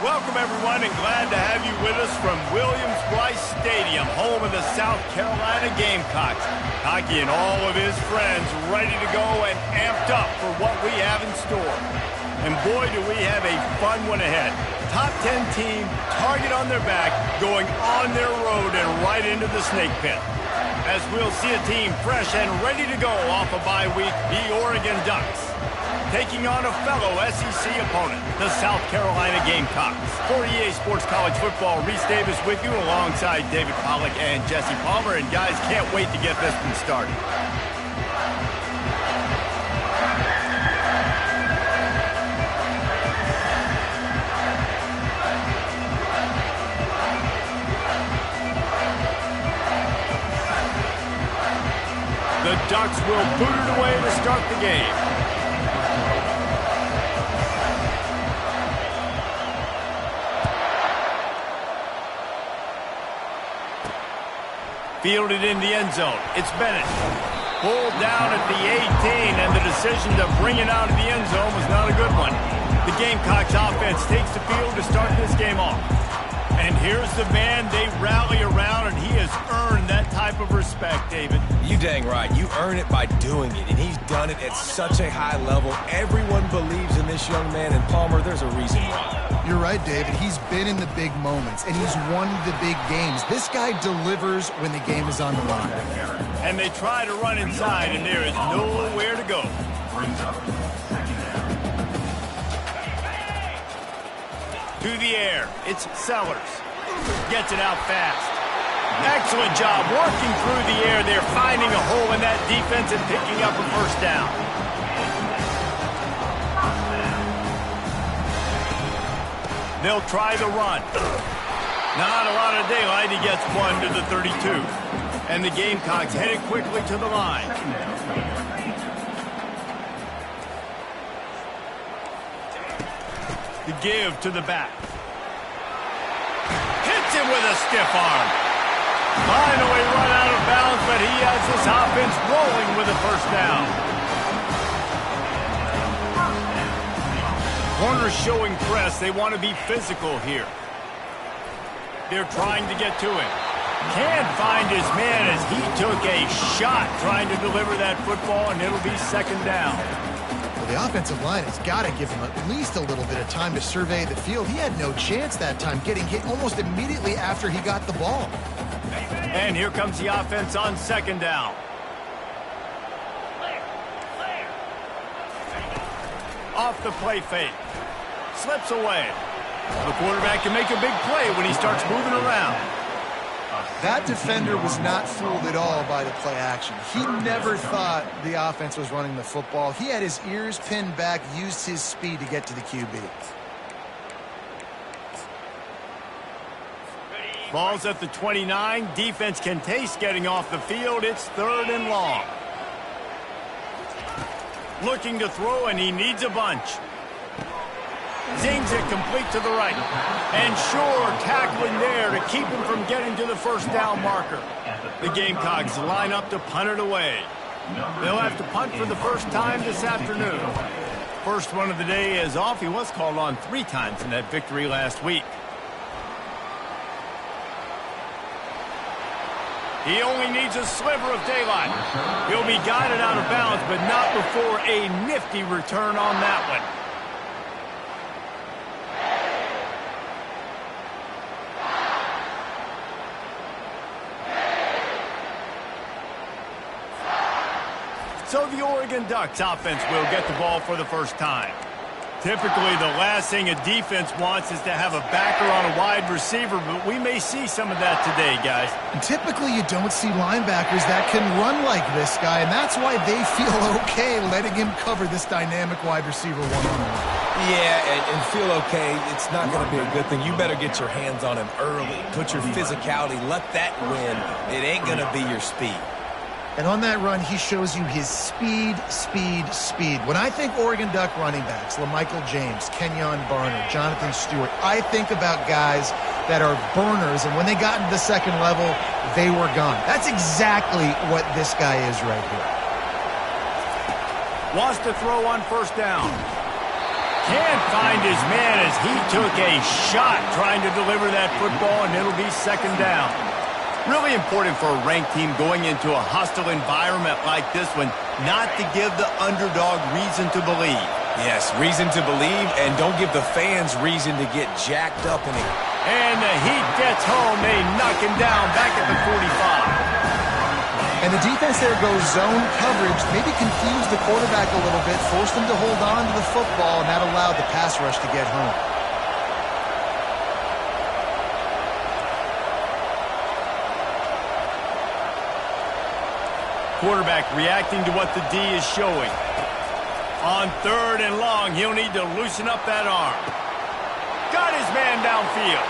Welcome, everyone, and glad to have you with us from Williams-Brice Stadium, home of the South Carolina Gamecocks. Hockey and all of his friends ready to go and amped up for what we have in store. And boy, do we have a fun one ahead. Top 10 team, target on their back, going on their road and right into the snake pit. As we'll see a team fresh and ready to go off a bye week, the Oregon Ducks, taking on a fellow SEC opponent, the South Carolina Gamecocks. For EA Sports College Football, Reese Davis with you alongside David Pollack and Jesse Palmer. And guys, can't wait to get this one started. The Ducks will boot it away to start the game. Fielded in the end zone. It's Bennett. Pulled down at the 18, and the decision to bring it out of the end zone was not a good one. The Gamecocks offense takes the field to start this game off. And here's the man they rally around, and he has earned that type of respect, David. You dang right. You earn it by doing it, and he's done it at such a high level. Everyone believes in this young man, and Palmer, there's a reason why. You're right, David. He's been in the big moments, and he's won the big games. This guy delivers when the game is on the line. And they try to run inside, and there is nowhere to go. To the air, it's Sellers. Gets it out fast. Excellent job working through the air. They're finding a hole in that defense and picking up a first down. They'll try the run. Not a lot of daylight. He gets one to the 32. And the Gamecocks headed quickly to the line. The give to the back. Hits him with a stiff arm. Finally run out of bounds, but he has this offense rolling with a first down. Corners showing press. They want to be physical here. They're trying to get to him. Can't find his man as he took a shot trying to deliver that football, and it'll be second down. The offensive line has got to give him at least a little bit of time to survey the field. He had no chance that time, getting hit almost immediately after he got the ball. And here comes the offense on second down. Off the play fake. Slips away. The quarterback can make a big play when he starts moving around. That defender was not fooled at all by the play action. He never thought the offense was running the football. He had his ears pinned back, used his speed to get to the QB. Ball's at the 29. Defense can taste getting off the field. It's third and long. Looking to throw, and he needs a bunch. Zings it complete to the right. And sure, tackling there to keep him from getting to the first down marker. The Gamecocks line up to punt it away. They'll have to punt for the first time this afternoon. First one of the day is off. He was called on 3 times in that victory last week. He only needs a sliver of daylight. He'll be guided out of bounds, but not before a nifty return on that one. So the Oregon Ducks offense will get the ball for the first time. Typically, the last thing a defense wants is to have a backer on a wide receiver, but we may see some of that today, guys. And typically, you don't see linebackers that can run like this guy, and that's why they feel okay letting him cover this dynamic wide receiver one-on-one. Yeah, and feel okay. It's not going to be a good thing. You better get your hands on him early. Put your physicality. Let that win. It ain't going to be your speed. And on that run, he shows you his speed. When I think Oregon Duck running backs, LaMichael James, Kenyon Barner, Jonathan Stewart, I think about guys that are burners, and when they got into the second level, they were gone. That's exactly what this guy is right here. Wants to throw on first down. Can't find his man as he took a shot trying to deliver that football, and it'll be second down. Really important for a ranked team going into a hostile environment like this one not to give the underdog reason to believe. Yes, reason to believe, and don't give the fans reason to get jacked up in it. And the Heat gets home. They knock him down back at the 45. And the defense there goes zone coverage, maybe confused the quarterback a little bit, forced him to hold on to the football, and that allowed the pass rush to get home. Quarterback reacting to what the D is showing. On third and long, he'll need to loosen up that arm. Got his man downfield.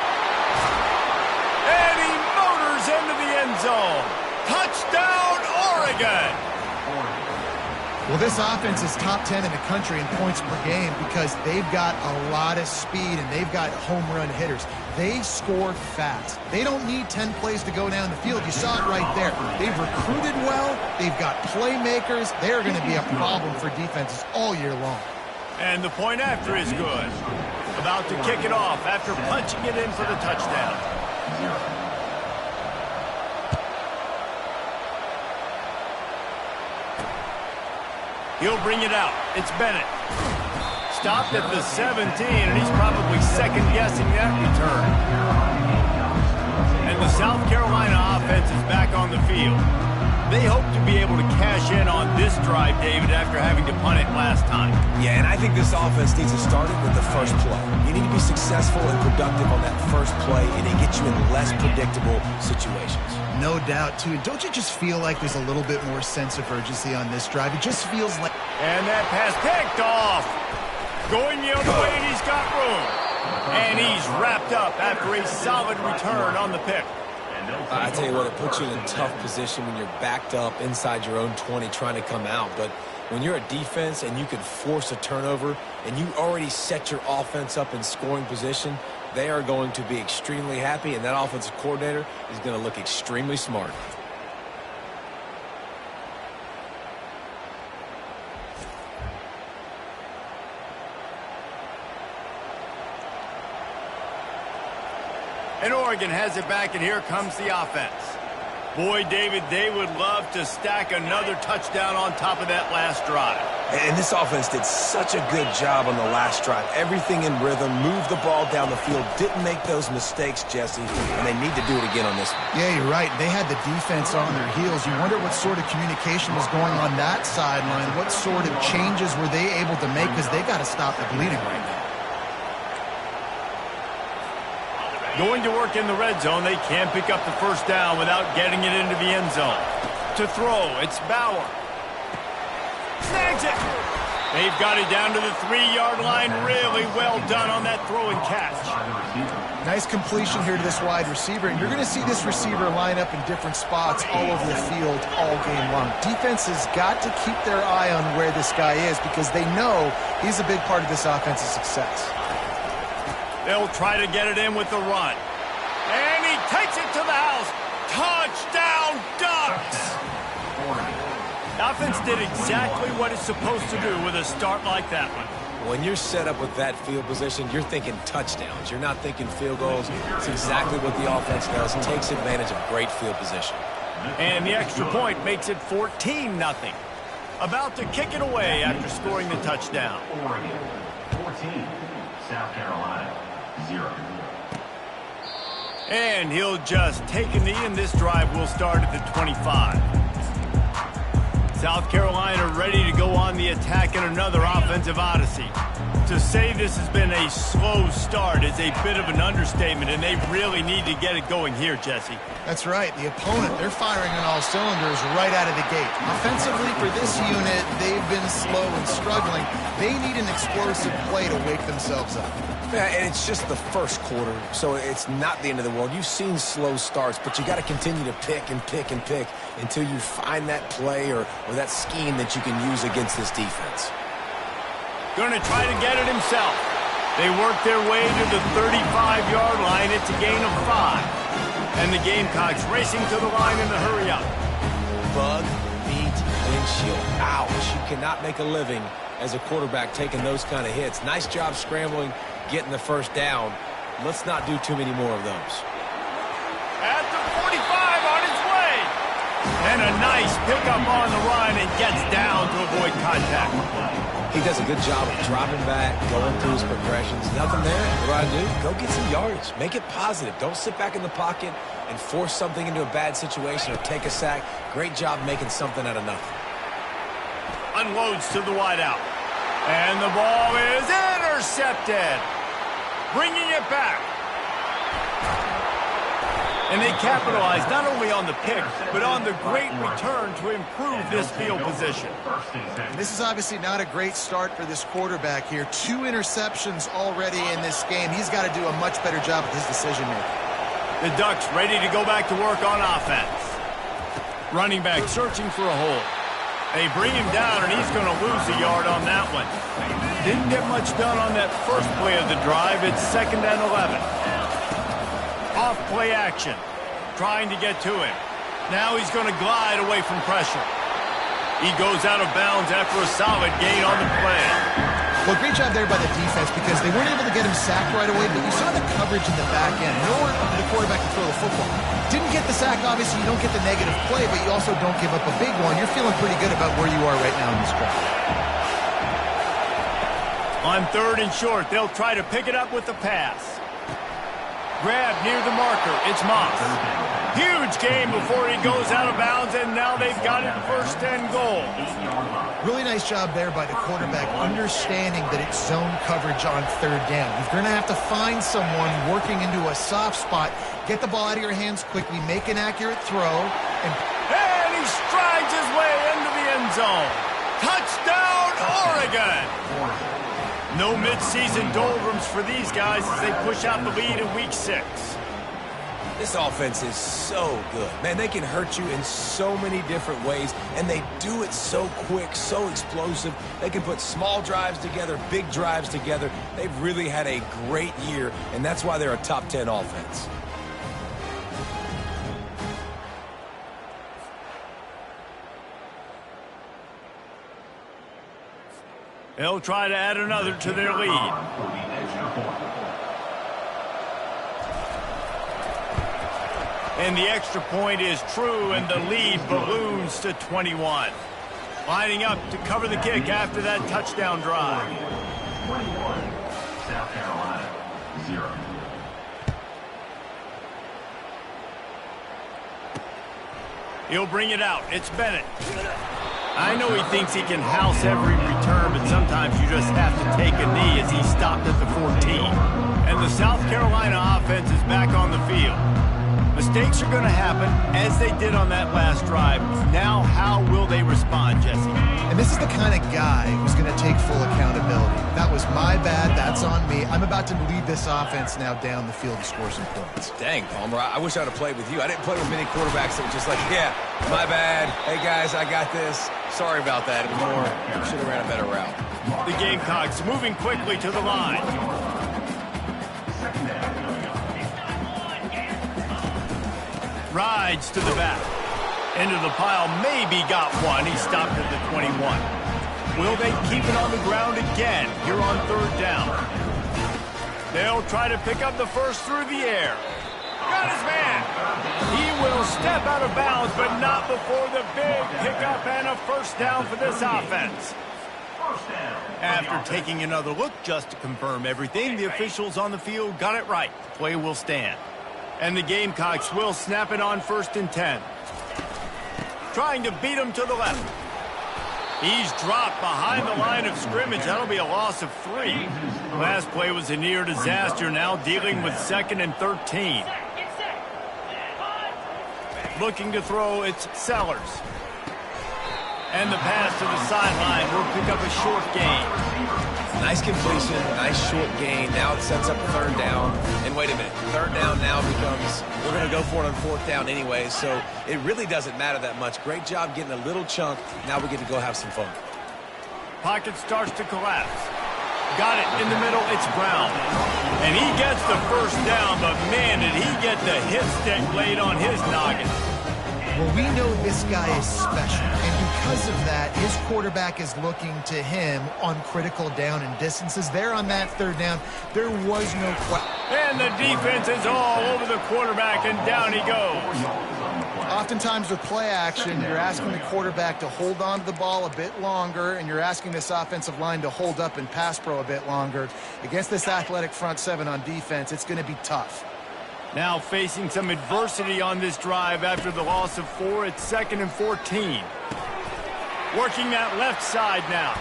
And he motors into the end zone. Touchdown, Oregon! Well, this offense is top 10 in the country in points per game because they've got a lot of speed and they've got home run hitters. They score fast. They don't need 10 plays to go down the field. You saw it right there. They've recruited well. They've got playmakers. They're going to be a problem for defenses all year long. And the point after is good. About to kick it off after punching it in for the touchdown. He'll bring it out. It's Bennett. Stopped at the 17, and he's probably second-guessing that return. And the South Carolina offense is back on the field. They hope to be able to cash in on this drive, David, after having to punt it last time. Yeah, and I think this offense needs to start it with the first play. You need to be successful and productive on that first play, and it gets you in less predictable situations. No doubt, too. Don't you just feel like there's a little bit more sense of urgency on this drive? It just feels like... And that pass picked off. Going the other way, and he's got room. And he's wrapped up after a solid return on the pick. I tell you what, it puts you in a tough position when you're backed up inside your own 20 trying to come out. But when you're a defense and you can force a turnover and you already set your offense up in scoring position, they are going to be extremely happy, and that offensive coordinator is going to look extremely smart. And Oregon has it back, and here comes the offense. Boy, David, they would love to stack another touchdown on top of that last drive. And this offense did such a good job on the last drive. Everything in rhythm, moved the ball down the field, didn't make those mistakes, Jesse, and they need to do it again on this one. Yeah, you're right. They had the defense on their heels. You wonder what sort of communication was going on that sideline. What sort of changes were they able to make, because they got to stop the bleeding right now. Going to work in the red zone, they can't pick up the first down without getting it into the end zone. To throw, it's Bauer. Snags it! They've got it down to the 3-yard line. Really well done on that throw and catch. Nice completion here to this wide receiver. And you're going to see this receiver line up in different spots all over the field all game long. Defense has got to keep their eye on where this guy is because they know he's a big part of this offense's success. They'll try to get it in with the run. And he takes it to the house. Touchdown, Ducks! The offense did exactly what it's supposed to do with a start like that one. When you're set up with that field position, you're thinking touchdowns. You're not thinking field goals. It's exactly what the offense does. It takes advantage of great field position. And the extra point makes it 14-0. About to kick it away after scoring the touchdown. Oregon, 14. South Carolina, 0. And he'll just take a knee, and this drive will start at the 25. South Carolina ready to go on the attack in another offensive odyssey. To say this has been a slow start is a bit of an understatement, and they really need to get it going here, Jesse. That's right. The opponent, they're firing on all cylinders right out of the gate. Offensively, for this unit, they've been slow and struggling. They need an explosive play to wake themselves up. Yeah, and it's just the first quarter, so it's not the end of the world. You've seen slow starts, but you got to continue to pick and pick and pick until you find that play or that scheme that you can use against this defense. Going to try to get it himself. They work their way to the 35-yard line. It's a gain of 5. And the Gamecocks racing to the line in the hurry up. Bug, beat, and windshield. Ouch. You cannot make a living as a quarterback taking those kind of hits. Nice job scrambling, getting the first down. Let's not do too many more of those. At the 45 on his way. And a nice pickup on the run and gets down to avoid contact. He does a good job of dropping back, going through his progressions. Nothing there. What do I do? Go get some yardage. Make it positive. Don't sit back in the pocket and force something into a bad situation or take a sack. Great job making something out of nothing. Unloads to the wideout. And the ball is intercepted. Bringing it back. And they capitalize not only on the pick, but on the great return to improve this field position. This is obviously not a great start for this quarterback here. 2 interceptions already in this game. He's got to do a much better job with his decision-making. The Ducks ready to go back to work on offense. Running back searching for a hole. They bring him down, and he's going to lose a yard on that one. Didn't get much done on that first play of the drive. It's 2nd and 11. Off play action. Trying to get to him. Now he's going to glide away from pressure. He goes out of bounds after a solid gain on the play. Well, great job there by the defense because they weren't able to get him sacked right away, but you saw the coverage in the back end. Nowhere for the quarterback to throw the football. Didn't get the sack, obviously. You don't get the negative play, but you also don't give up a big one. You're feeling pretty good about where you are right now in this drive. On 3rd and short, they'll try to pick it up with the pass. Grab near the marker. It's Moss. Huge gain before he goes out of bounds, and now they've got it 1st and goal. Really nice job there by the quarterback, understanding that it's zone coverage on 3rd down. You're going to have to find someone working into a soft spot, get the ball out of your hands quickly, make an accurate throw, and he strides his way into the end zone. Touchdown, Oregon! No midseason doldrums for these guys as they push out the lead in Week 6. This offense is so good. Man, they can hurt you in so many different ways, and they do it so quick, so explosive. They can put small drives together, big drives together. They've really had a great year, and that's why they're a top 10 offense. They'll try to add another to their lead. And the extra point is true, and the lead balloons to 21. Lining up to cover the kick after that touchdown drive. 21, South Carolina, 0. He'll bring it out. It's Bennett. I know he thinks he can house every return, but sometimes you just have to take a knee as he stopped at the 14. And the South Carolina offense is back on the field. Mistakes are going to happen, as they did on that last drive. Now, how will they respond, Jesse? And this is the kind of guy who's going to take full accountability. That was my bad. That's on me. I'm about to lead this offense now down the field and score some points. Dang, Palmer, I wish I would have played with you. I didn't play with many quarterbacks that were just like, yeah, my bad. Hey, guys, I got this. Sorry about that. It was more, should have ran a better route. The Gamecocks moving quickly to the line. Rides to the back. Into the pile, maybe got one. He stopped at the 21. Will they keep it on the ground again here on 3rd down? They'll try to pick up the first through the air. Got his man. He will step out of bounds, but not before the big pickup and a 1st down for this offense. After taking another look just to confirm everything, the officials on the field got it right. The play will stand. And the Gamecocks will snap it on 1st and 10. Trying to beat him to the left. He's dropped behind the line of scrimmage. That'll be a loss of 3. Last play was a near disaster. Now dealing with 2nd and 13. Looking to throw, it's Sellers. And the pass to the sideline will pick up a short gain. Nice completion, nice short gain. Now it sets up 3rd down. And wait a minute, 3rd down now becomes, we're going to go for it on 4th down anyway, so it really doesn't matter that much. Great job getting a little chunk. Now we get to go have some fun. Pocket starts to collapse. Got it in the middle, it's Brown. And he gets the 1st down, but man, did he get the hit stick laid on his noggin. Well, we know this guy is special, and because of that, his quarterback is looking to him on critical down and distances. There on that third down, there was no question. And the defense is all over the quarterback, and down he goes. Oftentimes with play action, you're asking the quarterback to hold on to the ball a bit longer, and you're asking this offensive line to hold up and pass pro a bit longer. Against this athletic front seven on defense, it's going to be tough. Now facing some adversity on this drive after the loss of 4. It's 2nd and 14. Working that left side now.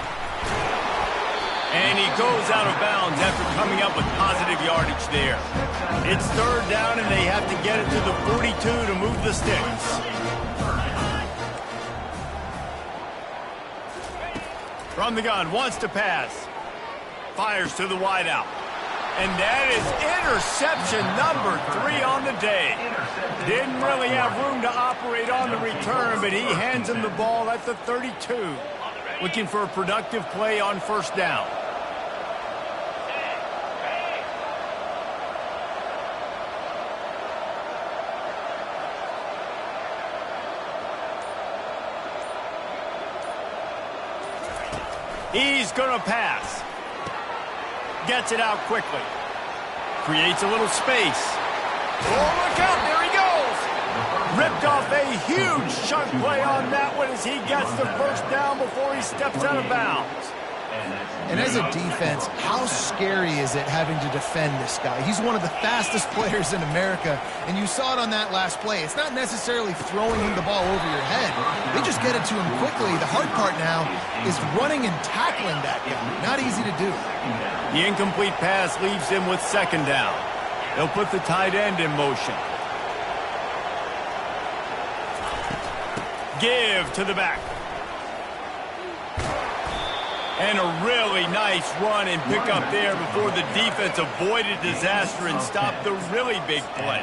And he goes out of bounds after coming up with positive yardage there. It's 3rd down, and they have to get it to the 42 to move the sticks. From the gun, wants to pass. Fires to the wideout. And that is interception number 3 on the day. Didn't really have room to operate on the return, but he hands him the ball at the 32. Looking for a productive play on 1st down. He's going to pass. Gets it out quickly. Creates a little space. Oh, look out. There he goes. Ripped off a huge chunk play on that one as he gets the 1st down before he steps out of bounds. And as a defense, how scary is it having to defend this guy? He's one of the fastest players in America, and you saw it on that last play. It's not necessarily throwing him the ball over your head. They just get it to him quickly. The hard part now is running and tackling that guy. Not easy to do. The incomplete pass leaves him with 2nd down. They'll put the tight end in motion. Give to the back. And a really nice run and pick up there before the defense avoided disaster and stopped the really big play.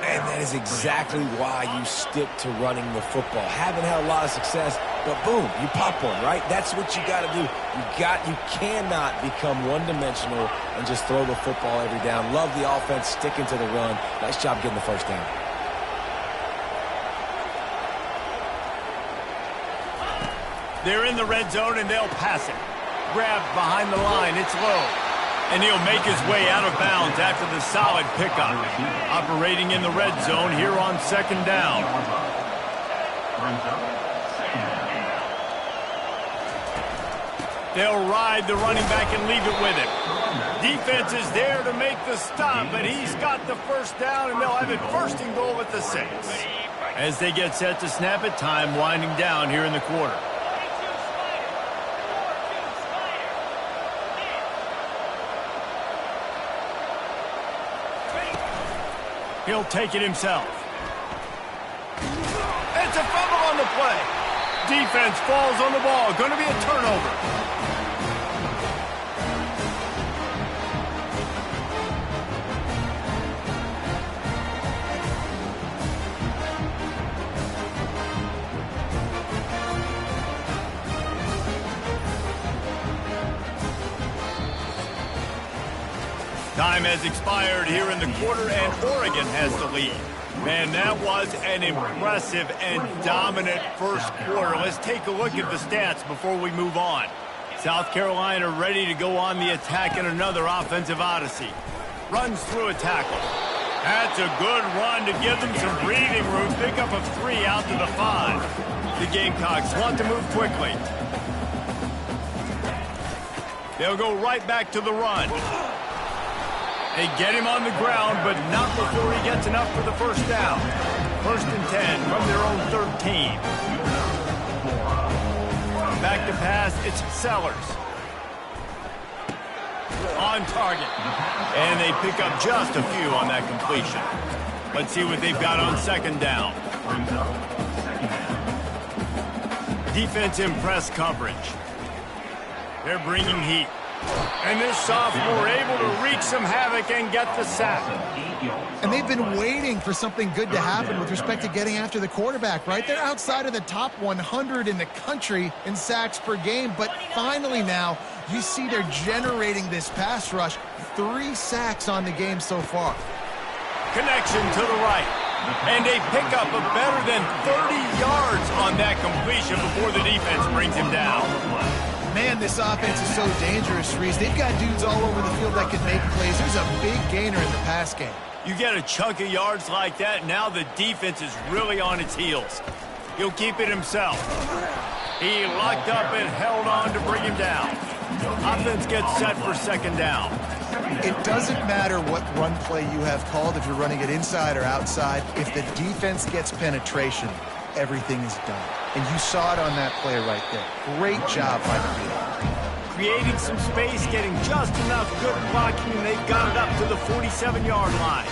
And that is exactly why you stick to running the football. Haven't had a lot of success, but boom, you pop one, right? That's what you got to do. You cannot become one-dimensional and just throw the football every down. Love the offense, sticking to the run. Nice job getting the 1st down. They're in the red zone, and they'll pass it. Grabbed behind the line. It's low. And he'll make his way out of bounds after the solid pickup. Operating in the red zone here on 2nd down. They'll ride the running back and leave it with him. Defense is there to make the stop, but he's got the 1st down, and they'll have it 1st and goal at the 6. As they get set to snap it, time winding down here in the quarter. He'll take it himself. It's a fumble on the play. Defense falls on the ball. Going to be a turnover. Time has expired here in the quarter, and Oregon has the lead. Man, that was an impressive and dominant 1st quarter. Let's take a look at the stats before we move on. South Carolina ready to go on the attack in another offensive odyssey. Runs through a tackle. That's a good run to give them some breathing room. Pick up of 3 out to the 5. The Gamecocks want to move quickly. They'll go right back to the run. They get him on the ground, but not before he gets enough for the 1st down. 1st and 10 from their own 13. Back to pass, it's Sellers. On target. And they pick up just a few on that completion. Let's see what they've got on 2nd down. Defense in press coverage. They're bringing heat. And this sophomore able to wreak some havoc and get the sack. And they've been waiting for something good to happen with respect to getting after the quarterback, right? They're outside of the top 100 in the country in sacks per game, but finally now you see they're generating this pass rush. 3 sacks on the game so far. Connection to the right. And they pick up a better than 30 yards on that completion before the defense brings him down. Man, this offense is so dangerous, Reese. They've got dudes all over the field that can make plays. There's a big gainer in the pass game. You get a chunk of yards like that, now the defense is really on its heels. He'll keep it himself. He locked up and held on to bring him down. Offense gets set for second down. It doesn't matter what run play you have called, if you're running it inside or outside. If the defense gets penetration, everything is done. And you saw it on that play right there. Great job by the defense. Creating some space, getting just enough good blocking, and they got it up to the 47-yard line.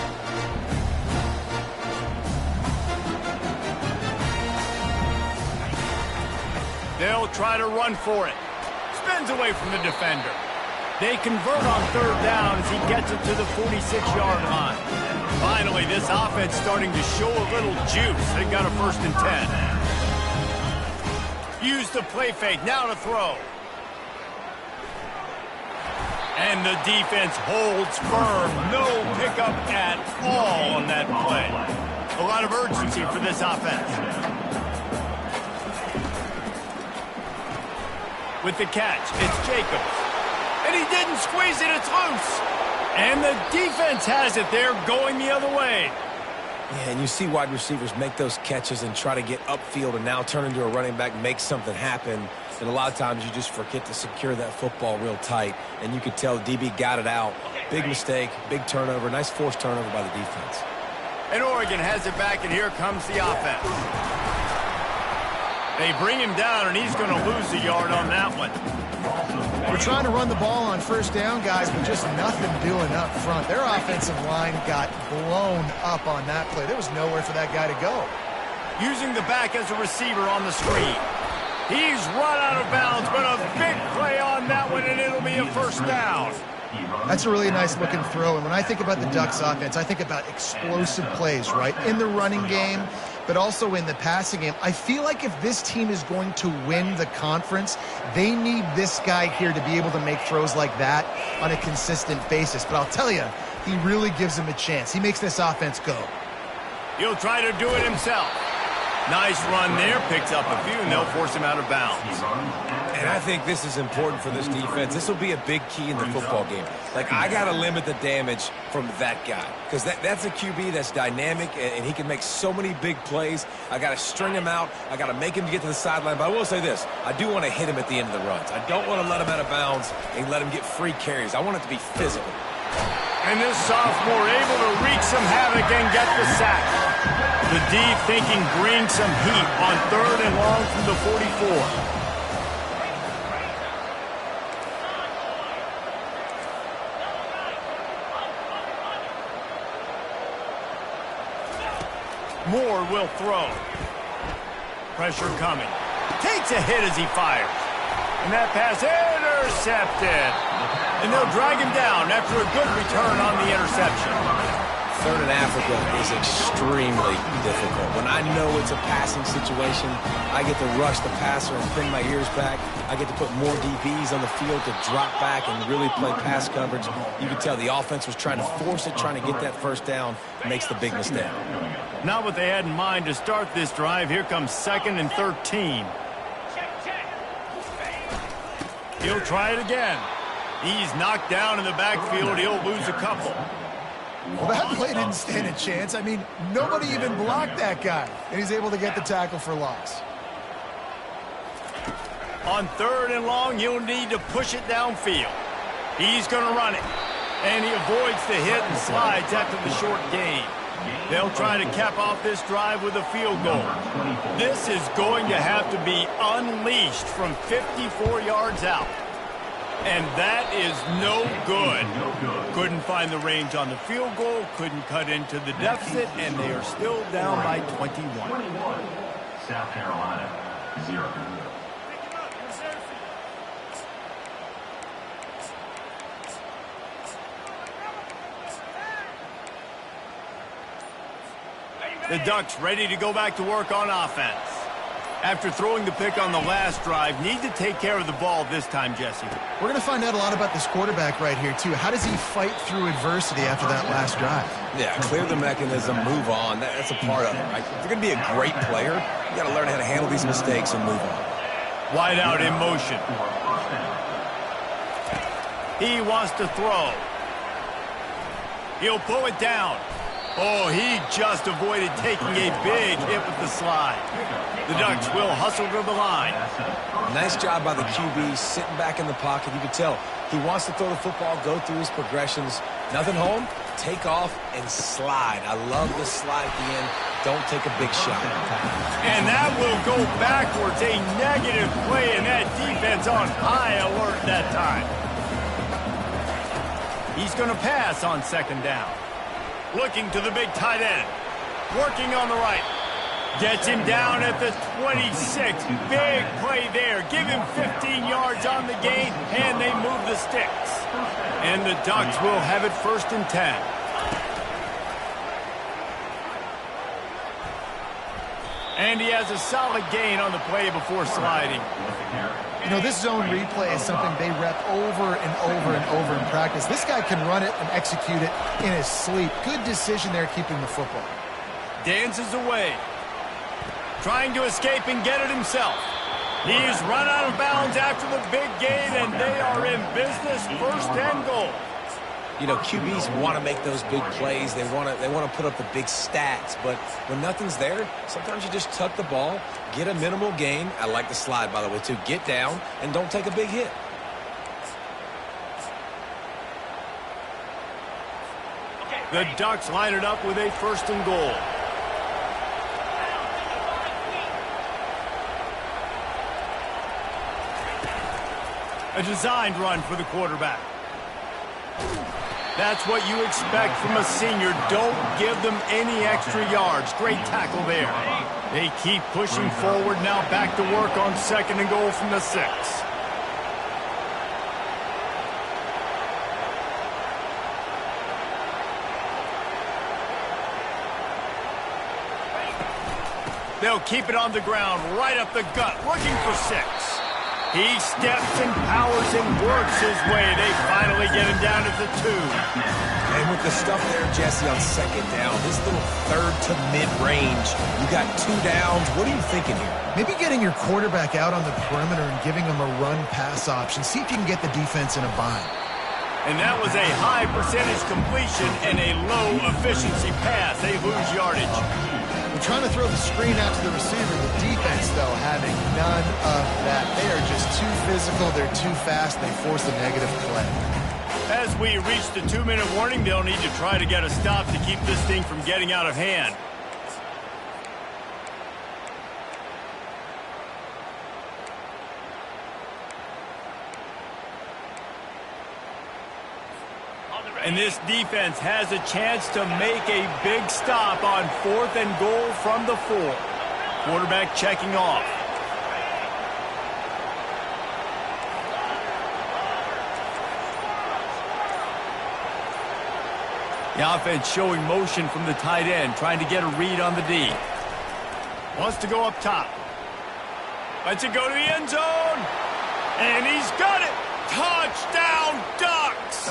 They'll try to run for it. Spins away from the defender. They convert on third down as he gets it to the 46-yard line. Finally, this offense starting to show a little juice. They got a 1st and 10. Use the play fake, now to throw. And the defense holds firm. No pickup at all on that play. A lot of urgency for this offense. With the catch, it's Jacobs. And he didn't squeeze it, it's loose. And the defense has it there, going the other way. Yeah, and you see wide receivers make those catches and try to get upfield and now turn into a running back, make something happen. And a lot of times you just forget to secure that football real tight. And you could tell DB got it out. Big mistake, big turnover, nice forced turnover by the defense. And Oregon has it back, and here comes the offense. They bring him down, and he's going to lose a yard on that one. We're trying to run the ball on first down, guys, but just nothing doing up front. Their offensive line got blown up on that play. There was nowhere for that guy to go. Using the back as a receiver on the screen. He's run out of bounds, but a big play on that one, and it'll be a 1st down. That's a really nice looking throw. And when I think about the Ducks offense, I think about explosive plays, right? In the running game, but also in the passing game. I feel like if this team is going to win the conference, they need this guy here to be able to make throws like that on a consistent basis. But I'll tell you, he really gives them a chance. He makes this offense go. He'll try to do it himself. Nice run there, picks up a few, and they'll force him out of bounds. And I think this is important for this defense. This will be a big key in the football game. Like, I got to limit the damage from that guy because that's a QB that's dynamic, and he can make so many big plays. I got to string him out. I got to make him get to the sideline. But I will say this. I do want to hit him at the end of the runs. I don't want to let him out of bounds and let him get free carries. I want it to be physical. And this sophomore able to wreak some havoc and get the sack. The D thinking bring some heat on 3rd and long from the 44. Moore will throw. Pressure coming. Takes a hit as he fires. And that pass intercepted. And they'll drag him down after a good return on the interception. 3rd and Africa is extremely difficult. When I know it's a passing situation, I get to rush the passer and pin my ears back. I get to put more DBs on the field to drop back and really play pass coverage. You can tell the offense was trying to force it, trying to get that 1st down. Makes the big mistake. Not what they had in mind to start this drive. Here comes 2nd and 13. He'll try it again. He's knocked down in the backfield. He'll lose a couple. Well, that play didn't stand a chance. I mean, nobody even blocked that guy, and he's able to get the tackle for loss. On 3rd and long, he'll need to push it downfield. He's going to run it, and he avoids the hit and slides after the short gain. They'll try to cap off this drive with a field goal. This is going to have to be unleashed from 54 yards out. And that is no good. Couldn't find the range on the field goal, couldn't cut into the deficit, and they are still down by 21. South Carolina, 0. The Ducks ready to go back to work on offense. After throwing the pick on the last drive, need to take care of the ball this time, Jesse. We're going to find out a lot about this quarterback right here, too. How does he fight through adversity after that last drive? Yeah, clear the mechanism, move on. That's a part of it, right? If you're going to be a great player, you got to learn how to handle these mistakes and move on. Wide out in motion. He wants to throw. He'll pull it down. Oh, he just avoided taking a big hit with the slide. The Ducks will hustle to the line. Nice job by the QB, sitting back in the pocket. You can tell he wants to throw the football, go through his progressions. Nothing home, take off, and slide. I love the slide at the end. Don't take a big shot. And that will go backwards. A negative play, and that defense on high alert that time. He's going to pass on second down. Looking to the big tight end. Working on the right. Gets him down at the 26. Big play there. Give him 15 yards on the gain, and they move the sticks. And the Ducks will have it 1st and 10. And he has a solid gain on the play before sliding. You know, this zone replay is something they rep over and over and over in practice. This guy can run it and execute it in his sleep. Good decision there keeping the football. Dances away. Trying to escape and get it himself. He's run out of bounds after the big gain, and they are in business, 1st and goal. You know, QBs want to make those big plays. They want to put up the big stats. But when nothing's there, sometimes you just tuck the ball, get a minimal gain. I like the slide, by the way, too. Get down and don't take a big hit. The Ducks line it up with a 1st and goal. A designed run for the quarterback. That's what you expect from a senior. Don't give them any extra yards. Great tackle there. They keep pushing forward now, back to work on 2nd and goal from the 6. They'll keep it on the ground, right up the gut, looking for 6. He steps and powers and works his way. They finally get him down at the 2. And with the stuff there, Jesse, on 2nd down, this little 3rd to mid-range, you got 2 downs. What are you thinking here? Maybe getting your quarterback out on the perimeter and giving him a run-pass option. See if you can get the defense in a bind. And that was a high percentage completion and a low efficiency pass. They lose yardage. We're trying to throw the screen out to the receiver. The defense, though, having none of that. They are just too physical. They're too fast. They force a negative play. As we reach the 2-minute warning, they'll need to try to get a stop to keep this thing from getting out of hand. And this defense has a chance to make a big stop on 4th and goal from the 4. Quarterback checking off. The offense showing motion from the tight end, trying to get a read on the D. Wants to go up top. Lets it go to the end zone. And he's got it. Touchdown, Ducks!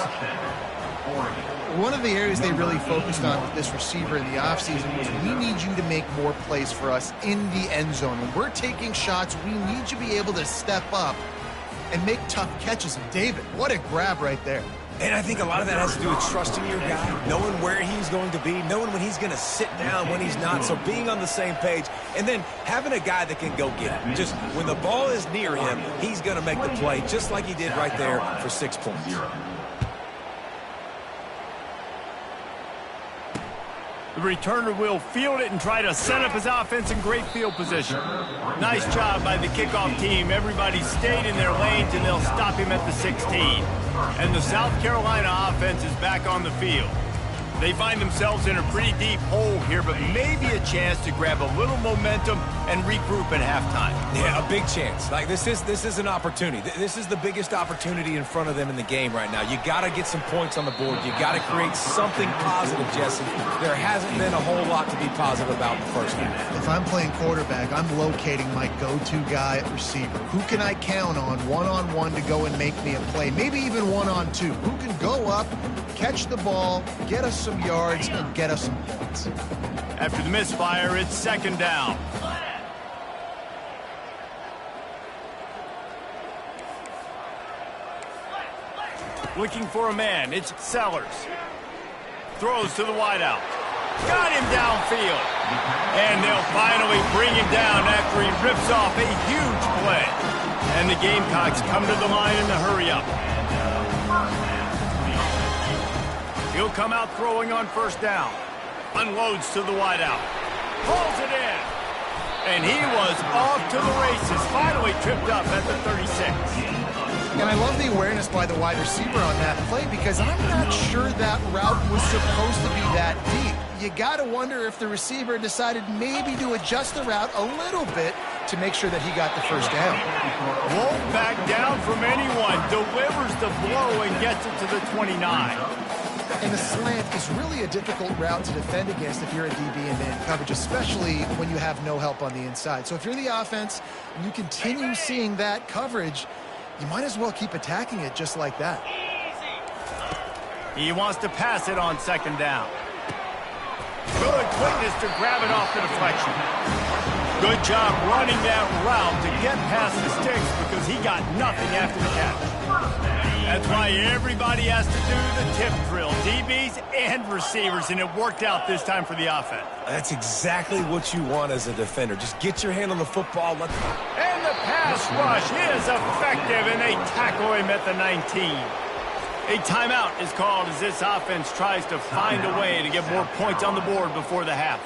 One of the areas they really focused on with this receiver in the offseason was we need you to make more plays for us in the end zone. When we're taking shots, we need you to be able to step up and make tough catches. And David, what a grab right there. And I think a lot of that has to do with trusting your guy, knowing where he's going to be, knowing when he's going to sit down, when he's not, so being on the same page, and then having a guy that can go get it. Just when the ball is near him, he's going to make the play, just like he did right there for 6 points. The returner will field it and try to set up his offense in great field position. Nice job by the kickoff team. Everybody stayed in their lanes, and they'll stop him at the 16. And the South Carolina offense is back on the field. They find themselves in a pretty deep hole here, but maybe a chance to grab a little momentum and regroup at halftime. Yeah, a big chance. Like, this is an opportunity. This is the biggest opportunity in front of them in the game right now. You got to get some points on the board. You got to create something positive, Jesse. There hasn't been a whole lot to be positive about in the first half. If I'm playing quarterback, I'm locating my go-to guy at receiver. Who can I count on one-on-one to go and make me a play? Maybe even one-on-two. Who can go up, catch the ball, get us some yards, and get us some points. After the misfire, it's second down. Looking for a man, it's Sellers. Throws to the wideout. Got him downfield. And they'll finally bring him down after he rips off a huge play. And the Gamecocks come to the line in the hurry-up. He'll come out throwing on first down. Unloads to the wideout. Pulls it in. And he was off to the races. Finally tripped up at the 36. And I love the awareness by the wide receiver on that play because I'm not sure that route was supposed to be that deep. You got to wonder if the receiver decided maybe to adjust the route a little bit to make sure that he got the first down. Won't back down from anyone. Delivers the blow and gets it to the 29. And the slant is really a difficult route to defend against if you're a DB in man coverage, especially when you have no help on the inside. So if you're the offense and you continue seeing that coverage, you might as well keep attacking it just like that. He wants to pass it on second down. Good quickness to grab it off the deflection. Good job running that route to get past the sticks because he got nothing after the catch. That's why everybody has to do the tip drill, DBs and receivers, and it worked out this time for the offense. That's exactly what you want as a defender. Just get your hand on the football. And the pass rush is effective, and they tackle him at the 19. A timeout is called as this offense tries to find a way to get more points on the board before the half.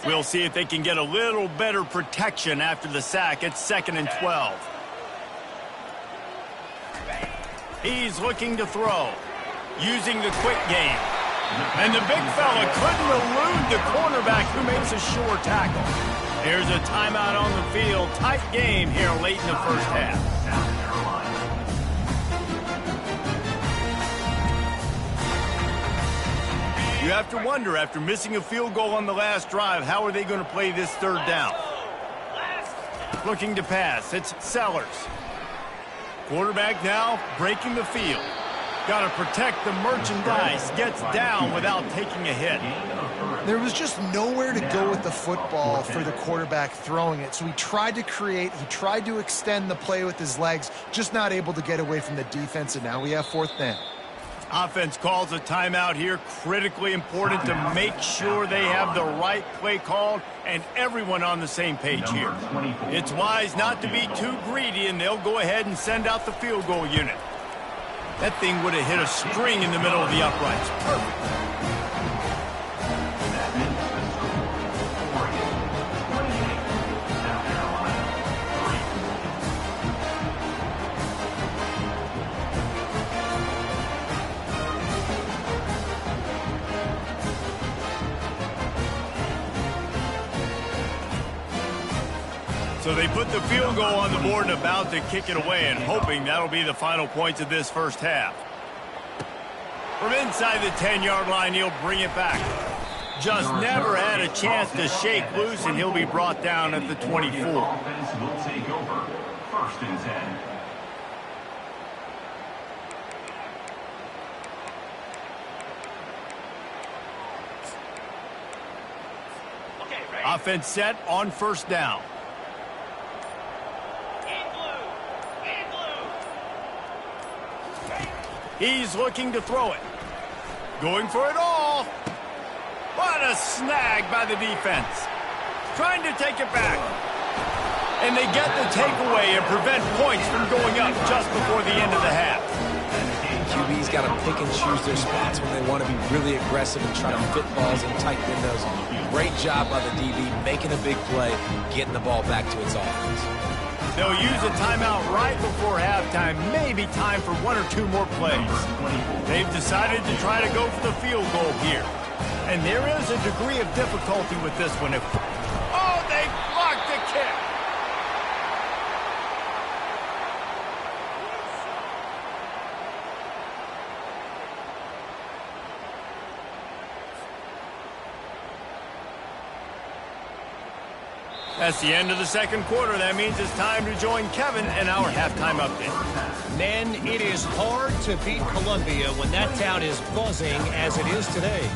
We'll see if they can get a little better protection after the sack. It's 2nd and 12. He's looking to throw, using the quick game. And the big fella couldn't elude the cornerback who makes a sure tackle. Here's a timeout on the field. Tight game here late in the first half. You have to wonder, after missing a field goal on the last drive, how are they going to play this third down? Looking to pass, it's Sellers. Quarterback now breaking the field. Got to protect the merchandise. Gets down without taking a hit. There was just nowhere to go with the football for the quarterback throwing it. So he tried to create, he tried to extend the play with his legs, just not able to get away from the defense, and now we have fourth down. Offense calls a timeout here. Critically important to make sure they have the right play called and everyone on the same page here. It's wise not to be too greedy, and they'll go ahead and send out the field goal unit. That thing would have hit a string in the middle of the uprights. Perfect. So they put the field goal on the board and about to kick it away, and hoping that'll be the final points of this first half. From inside the 10-yard line, he'll bring it back. Just never had a chance to shake loose, and he'll be brought down at the 24. Offense will take over. 1st and 10. Offense set on first down. He's looking to throw it. Going for it all. What a snag by the defense. Trying to take it back. And they get the takeaway and prevent points from going up just before the end of the half. QB's got to pick and choose their spots when they want to be really aggressive and try to fit balls in tight windows. Great job by the DB making a big play, getting the ball back to its offense. They'll use a timeout right before halftime, maybe time for 1 or 2 more plays. They've decided to try to go for the field goal here. And there is a degree of difficulty with this one. Oh, they blocked the kick! That's the end of the second quarter. That means it's time to join Kevin in our halftime update. Men, it is hard to beat Columbia when that town is buzzing as it is today.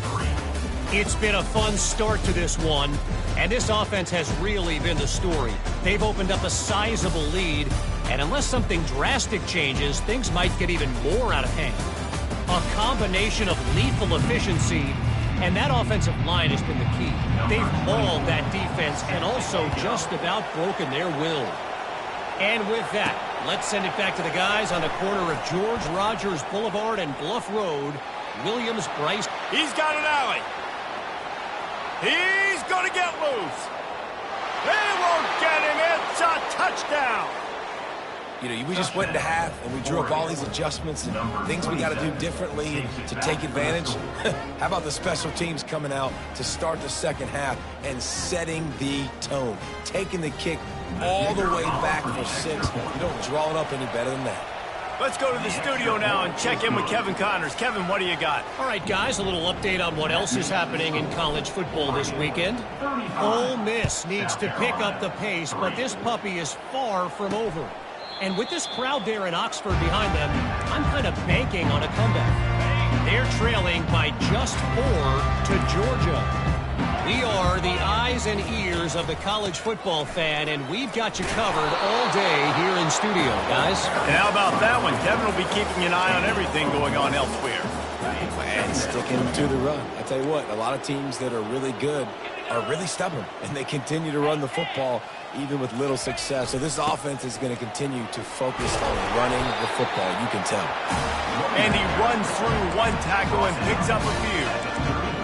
It's been a fun start to this one, and this offense has really been the story. They've opened up a sizable lead, and unless something drastic changes, things might get even more out of hand. A combination of lethal efficiency, and that offensive line has been the key. They've mauled that defense and also just about broken their will. And with that, let's send it back to the guys on the corner of George Rogers Boulevard and Bluff Road. Williams-Brice. He's got an alley. He's going to get loose. They won't get him. It's a touchdown. You know, we just went into half, and we drew up all these adjustments and things we got to do differently to take advantage. How about the special teams coming out to start the second half and setting the tone, taking the kick all the way back for 6. You don't draw it up any better than that. Let's go to the studio now and check in with Kevin Connors. Kevin, what do you got? All right, guys, a little update on what else is happening in college football this weekend. Ole Miss needs to pick up the pace, but this puppy is far from over. And with this crowd there in Oxford behind them, I'm kind of banking on a comeback. They're trailing by just 4 to Georgia. We are the eyes and ears of the college football fan, and we've got you covered all day here in studio, guys. And how about that one? Kevin will be keeping an eye on everything going on elsewhere. And sticking to the run. I tell you what, a lot of teams that are really good are really stubborn, and they continue to run the football even with little success. So this offense is going to continue to focus on running the football, you can tell. And he runs through 1 tackle and picks up a few.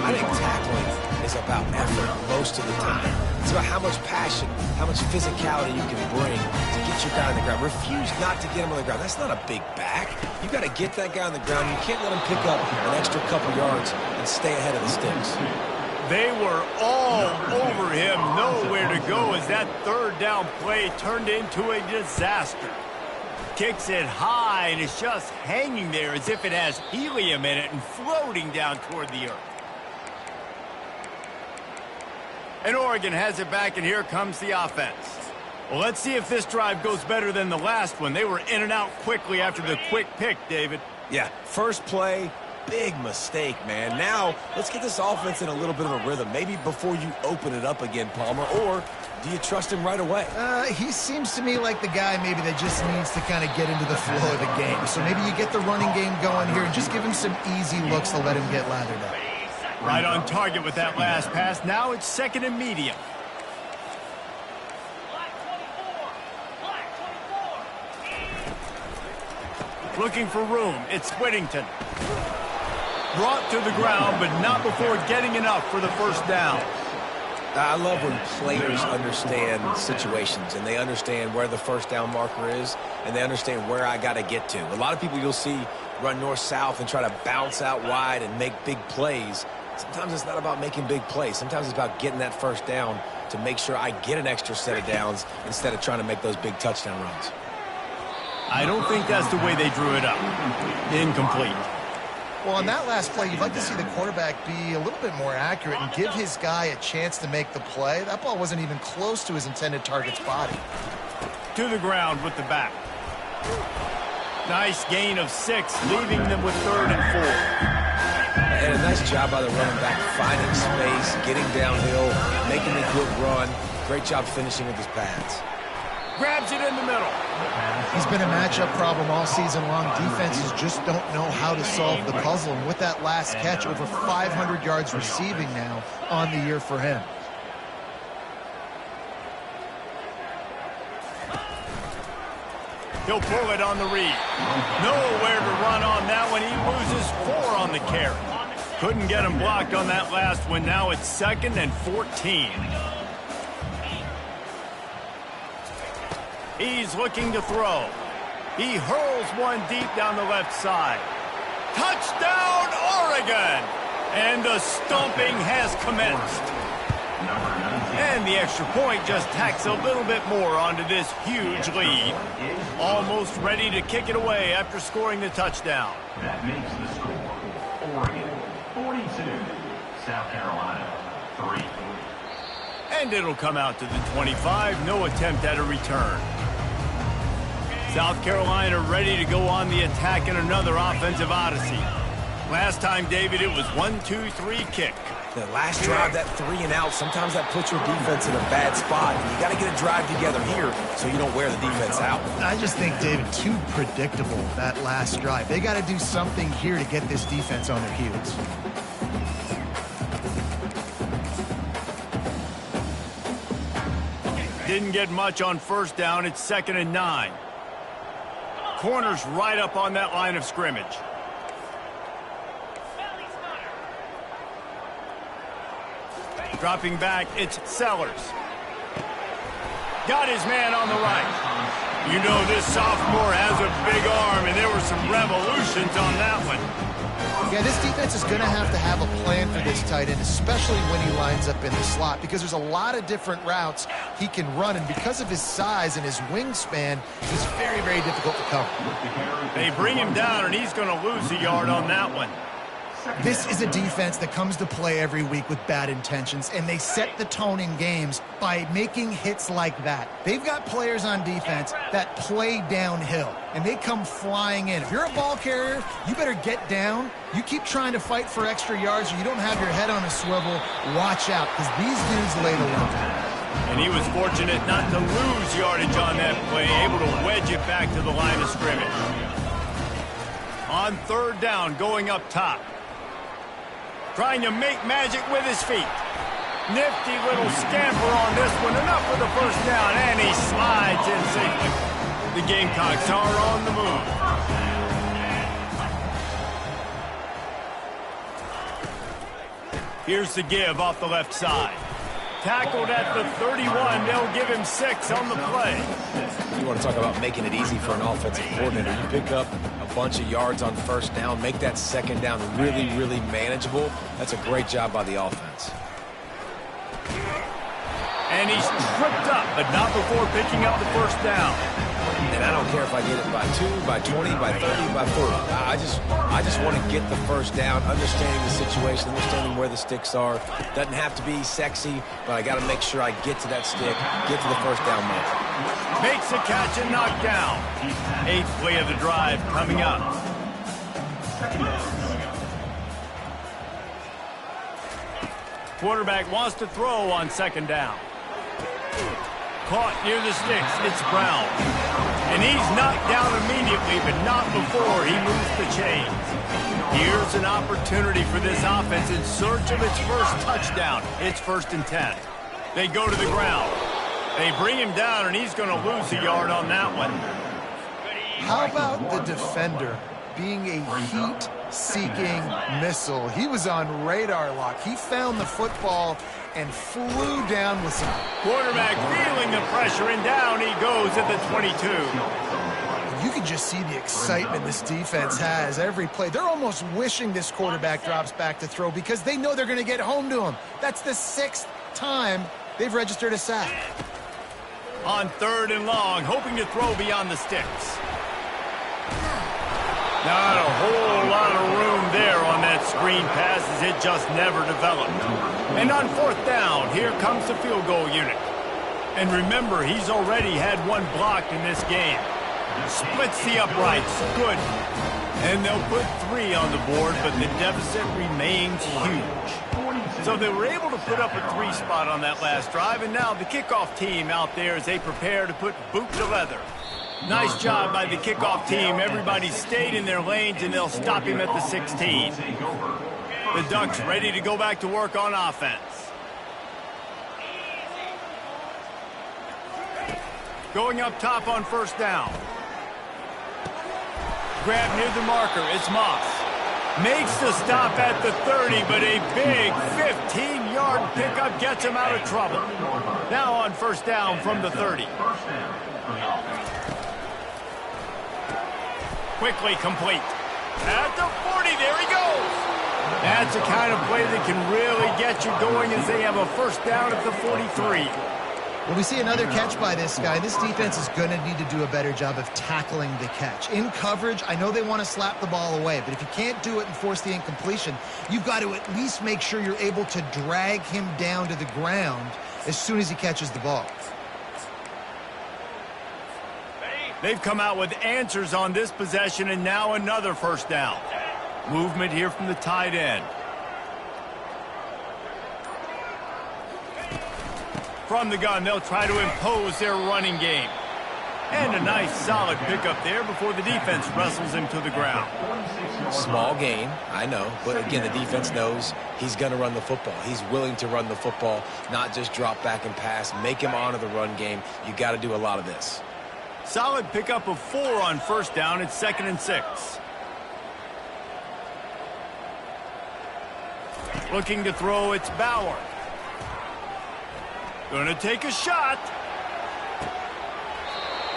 I think tackling is about effort most of the time. It's about how much passion, how much physicality you can bring to get your guy on the ground. Refuse not to get him on the ground. That's not a big back. You got to get that guy on the ground. You can't let him pick up an extra couple yards and stay ahead of the sticks. They were all over him, nowhere to go as that third down play turned into a disaster. Kicks it high and it's just hanging there as if it has helium in it and floating down toward the earth. And Oregon has it back, and here comes the offense. Well, let's see if this drive goes better than the last one. They were in and out quickly after the quick pick, David. Yeah, first play, big mistake, man. Now, let's get this offense in a little bit of a rhythm. Maybe before you open it up again, Palmer, or do you trust him right away? He seems to me like the guy maybe that just needs to kind of get into the flow of the game. So maybe you get the running game going here and just give him some easy looks to let him get lathered up. Right on target with that last pass. Now it's 2nd and medium. Looking for room. It's Whittington. Brought to the ground, but not before getting enough for the first down. I love when players understand situations and they understand where the first down marker is and they understand where I got to get to. A lot of people you'll see run north-south and try to bounce out wide and make big plays. Sometimes it's not about making big plays. Sometimes it's about getting that first down to make sure I get an extra set of downs instead of trying to make those big touchdown runs. I don't think that's the way they drew it up. Incomplete. Well, on that last play, you'd like to see the quarterback be a little bit more accurate and give his guy a chance to make the play. That ball wasn't even close to his intended target's body. To the ground with the back. Nice gain of 6, leaving them with 3rd and 4. And a nice job by the running back, finding space, getting downhill, making a good run. Great job finishing with his pads. Grabs it in the middle. He's been a matchup problem all season long. Defenses just don't know how to solve the puzzle. And with that last catch, over 500 yards receiving now on the year for him. He'll pull it on the read. Nowhere to run on that one. He loses 4 on the carry. Couldn't get him blocked on that last one. Now it's 2nd and 14. He's looking to throw. He hurls one deep down the left side. Touchdown, Oregon! And the stomping has commenced. And the extra point just tacks a little bit more onto this huge lead. Almost ready to kick it away after scoring the touchdown. That makes the score Oregon 42, South Carolina 3. And it'll come out to the 25. No attempt at a return. South Carolina ready to go on the attack in another offensive odyssey. Last time, David, it was 1-2-3 kick. The last drive, that 3 and out, sometimes that puts your defense in a bad spot. And you got to get a drive together here so you don't wear the defense out. I just think, David, too predictable, that last drive. They got to do something here to get this defense on their heels. Didn't get much on first down. It's 2nd and 9. Corner's right up on that line of scrimmage. Dropping back, it's Sellers. Got his man on the right. You know this sophomore has a big arm, and there were some revolutions on that one. Yeah, this defense is going to have a plan for this tight end, especially when he lines up in the slot, because there's a lot of different routes he can run, and because of his size and his wingspan, he's very, very difficult to cover. They bring him down, and he's going to lose a yard on that one. This is a defense that comes to play every week with bad intentions, and they set the tone in games by making hits like that. They've got players on defense that play downhill, and they come flying in. If you're a ball carrier, you better get down. You keep trying to fight for extra yards, or you don't have your head on a swivel. Watch out, because these dudes lay the lump. And he was fortunate not to lose yardage on that play, able to wedge it back to the line of scrimmage. On 3rd down, going up top. Trying to make magic with his feet. Nifty little scamper on this one. Enough for the first down, and he slides in safely. The Gamecocks are on the move. Here's the give off the left side. Tackled at the 31. They'll give him 6 on the play. You want to talk about making it easy for an offensive coordinator. You pick up a bunch of yards on first down, make that 2nd down really, really manageable. That's a great job by the offense. And he's tripped up, but not before picking up the first down. And I don't care if I get it by 2, by 20, by 30, by 40. I just want to get the first down, understanding the situation, understanding where the sticks are. Doesn't have to be sexy, but I got to make sure I get to that stick, get to the first down mark. Makes a catch and knocked down. 8th play of the drive coming up. Quarterback wants to throw on 2nd down. Caught near the sticks. It's Brown. And he's knocked down immediately, but not before he moves the chains. Here's an opportunity for this offense in search of its first touchdown. It's 1st and 10. They go to the ground. They bring him down, and he's going to lose a yard on that one. How about the defender being a heat-seeking missile? He was on radar lock. He found the football and flew down with some... Quarterback feeling the pressure, and down he goes at the 22. You can just see the excitement this defense has every play. They're almost wishing this quarterback drops back to throw because they know they're going to get home to him. That's the 6th time they've registered a sack. On 3rd and long, hoping to throw beyond the sticks. Not a whole lot of room there on that screen pass as it just never developed. And on 4th down, here comes the field goal unit. And remember, he's already had one blocked in this game. Splits the uprights. Good. And they'll put 3 on the board, but the deficit remains huge. So they were able to put up a 3 spot on that last drive, and now the kickoff team out there as they prepare to put boot to leather. Nice job by the kickoff team. Everybody stayed in their lanes, and they'll stop him at the 16. The Ducks ready to go back to work on offense. Going up top on 1st down. Grab near the marker. It's Moss. Makes the stop at the 30, but a big 15-yard yard pickup gets him out of trouble. Now on first down from the 30. Quickly complete. At the 40, there he goes. That's the kind of play that can really get you going as they have a first down at the 43. Well, we see another catch by this guy. This defense is going to need to do a better job of tackling the catch. In coverage, I know they want to slap the ball away, but if you can't do it and force the incompletion, you've got to at least make sure you're able to drag him down to the ground as soon as he catches the ball. They've come out with answers on this possession, and now another first down. Movement here from the tight end. From the gun, they'll try to impose their running game. And a nice solid pickup there before the defense wrestles him to the ground. Small gain, I know, but again, the defense knows he's going to run the football. He's willing to run the football, not just drop back and pass, make him honor the run game. You got to do a lot of this. Solid pickup of 4 on first down. It's 2nd and 6. Looking to throw, it's Bauer. Gonna take a shot.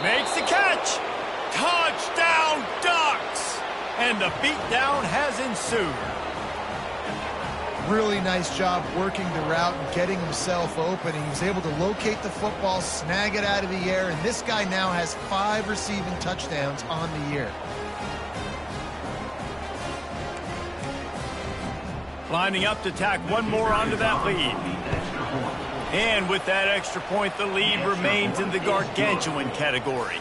Makes the catch. Touchdown, Ducks! And the beatdown has ensued. Really nice job working the route and getting himself open. He was able to locate the football, snag it out of the air, and this guy now has 5 receiving touchdowns on the year. Lining up to tack one more onto that lead. And with that extra point, the lead remains in the gargantuan category.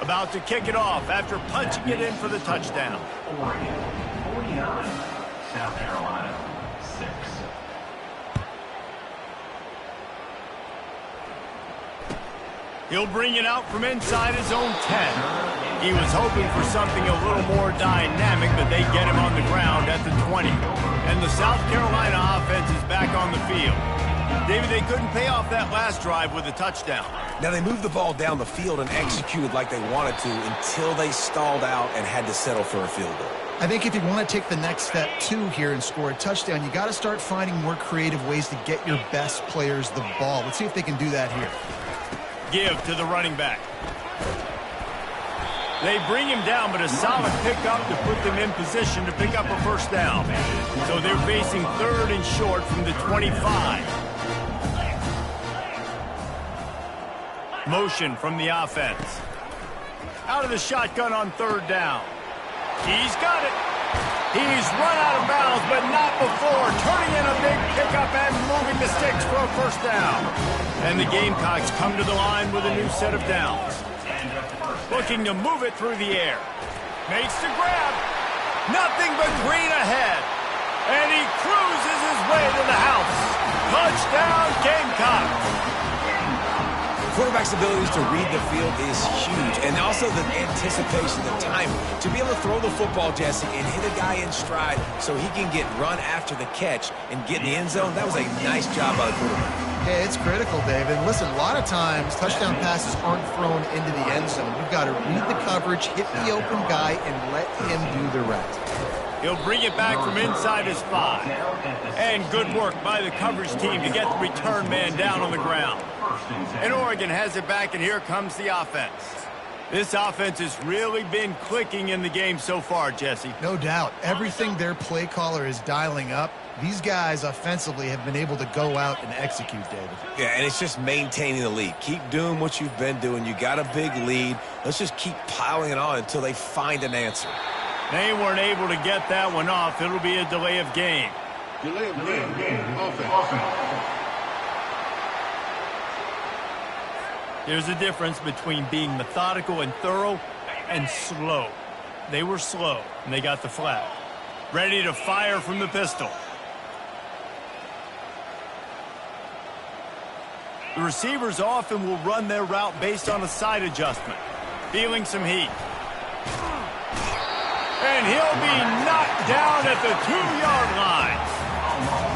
About to kick it off after punching it in for the touchdown. Oregon, 49. South Carolina, 6. He'll bring it out from inside his own 10. He was hoping for something a little more dynamic, but they get him on the ground at the 20. And the South Carolina offense is back on the field. David, they couldn't pay off that last drive with a touchdown. Now, they moved the ball down the field and executed like they wanted to until they stalled out and had to settle for a field goal. I think if you want to take the next step, too, here and score a touchdown, you got to start finding more creative ways to get your best players the ball. Let's see if they can do that here. Give to the running back. They bring him down, but a solid pickup to put them in position to pick up a first down. So they're facing 3rd and short from the 25. Motion from the offense. Out of the shotgun on 3rd down. He's got it. He's run out of bounds, but not before turning in a big pickup and moving the sticks for a first down. And the Gamecocks come to the line with a new set of downs. Looking to move it through the air. Makes the grab. Nothing but green ahead. And he cruises his way to the house. Touchdown, Gamecocks. Quarterback's abilities to read the field is huge, and also the anticipation, the timing. To be able to throw the football, Jesse, and hit a guy in stride so he can get run after the catch and get in the end zone, that was a nice job by the quarterback. Yeah, it's critical, David. Listen, a lot of times touchdown passes aren't thrown into the end zone. You've got to read the coverage, hit the open guy, and let him do the rest. He'll bring it back from inside his 5. And good work by the coverage team to get the return man down on the ground. And Oregon has it back, and here comes the offense. This offense has really been clicking in the game so far, Jesse. No doubt. Everything their play caller is dialing up, these guys offensively have been able to go out and execute, David. Yeah, and it's just maintaining the lead. Keep doing what you've been doing. You got a big lead. Let's just keep piling it on until they find an answer. They weren't able to get that one off. It'll be a delay of game. Delay of game. Offense. There's a difference between being methodical and thorough and slow. They were slow, and they got the flag. Ready to fire from the pistol. The receivers often will run their route based on a side adjustment. Feeling some heat. And he'll be knocked down at the 2-yard line.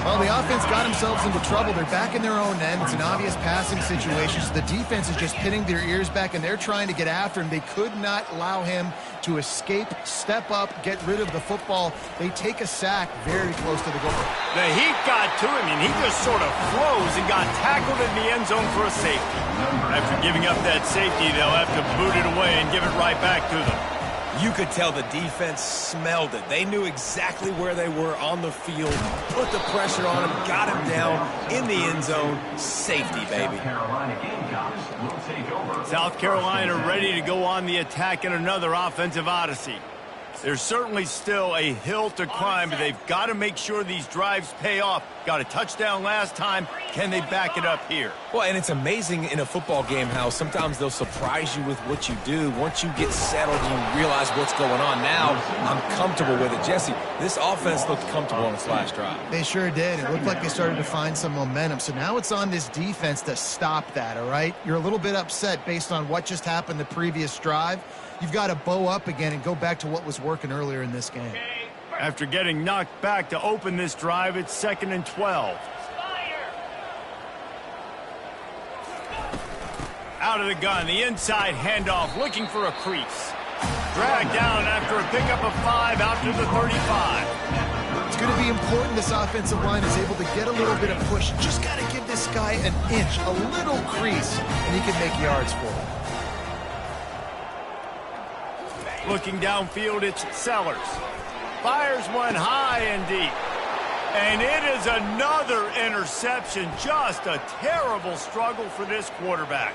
Well, the offense got themselves into trouble. They're back in their own end. It's an obvious passing situation, so the defense is just pinning their ears back, and they're trying to get after him. They could not allow him to escape, step up, get rid of the football. They take a sack very close to the goal. The heat got to him, and he just sort of froze and got tackled in the end zone for a safety. After giving up that safety, they'll have to boot it away and give it right back to them. You could tell the defense smelled it. They knew exactly where they were on the field, put the pressure on him, got him down in the end zone. Safety, baby. South Carolina ready to go on the attack in another offensive odyssey. There's certainly still a hill to climb, but they've got to make sure these drives pay off. Got a touchdown last time. Can they back it up here? Well, and it's amazing in a football game how sometimes they'll surprise you with what you do. Once you get settled, you realize what's going on. Now, I'm comfortable with it. Jesse, this offense looked comfortable on its last drive. They sure did. It looked like they started to find some momentum. So now it's on this defense to stop that, all right? You're a little bit upset based on what just happened the previous drive. You've got to bow up again and go back to what was working earlier in this game. After getting knocked back to open this drive, it's 2nd and 12. Out of the gun, the inside handoff, looking for a crease. Dragged down after a pickup of 5 out to the 35. It's going to be important this offensive line is able to get a little bit of push. Just got to give this guy an inch, a little crease, and he can make yards for it. Looking downfield, it's Sellers. Fires one high and deep. And it is another interception. Just a terrible struggle for this quarterback.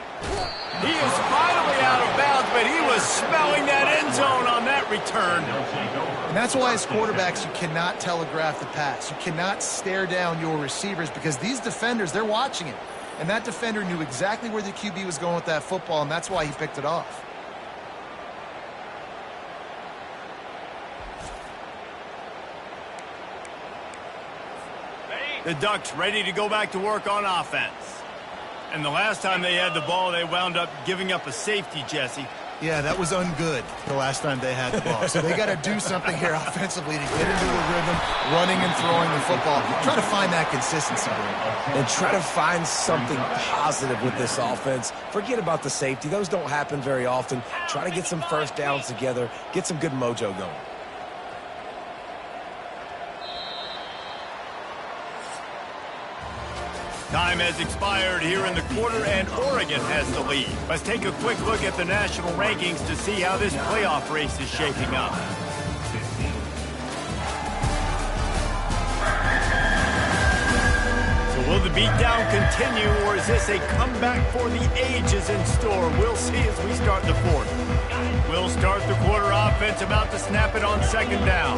He is finally out of bounds, but he was smelling that end zone on that return. And that's why as quarterbacks, you cannot telegraph the pass. You cannot stare down your receivers because these defenders, they're watching it. And that defender knew exactly where the QB was going with that football, and that's why he picked it off. The Ducks ready to go back to work on offense. And the last time they had the ball, they wound up giving up a safety, Jesse. Yeah, that was ungood the last time they had the ball. So they got to do something here offensively to get into the rhythm, running and throwing the football. Try to find that consistency. And try to find something positive with this offense. Forget about the safety. Those don't happen very often. Try to get some first downs together, get some good mojo going. Time has expired here in the quarter, and Oregon has the lead. Let's take a quick look at the national rankings to see how this playoff race is shaping up. So will the beatdown continue, or is this a comeback for the ages in store? We'll see as we start the fourth. We'll start the quarter offense, about to snap it on 2nd down.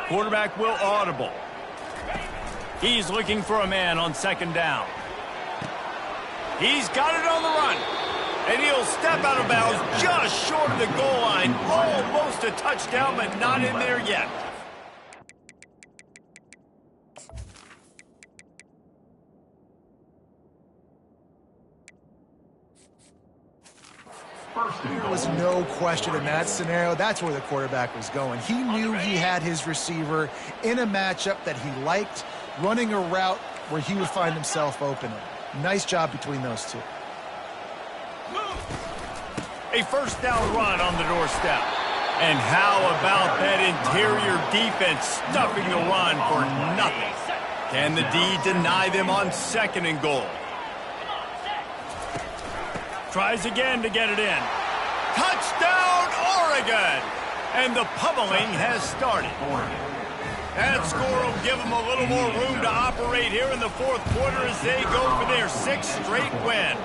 Quarterback will audible. He's looking for a man on 2nd down. He's got it on the run. And he'll step out of bounds just short of the goal line. Almost a touchdown, but not in there yet. There was no question in that scenario. That's where the quarterback was going. He knew he had his receiver in a matchup that he liked, running a route where he would find himself open. Nice job between those two. A first down run on the doorstep. And how about that interior defense stuffing the run for nothing? Can the D deny them on 2nd and goal? Tries again to get it in. Touchdown, Oregon! And the pummeling has started. That score will give them a little more room to operate here in the fourth quarter as they go for their 6th straight win.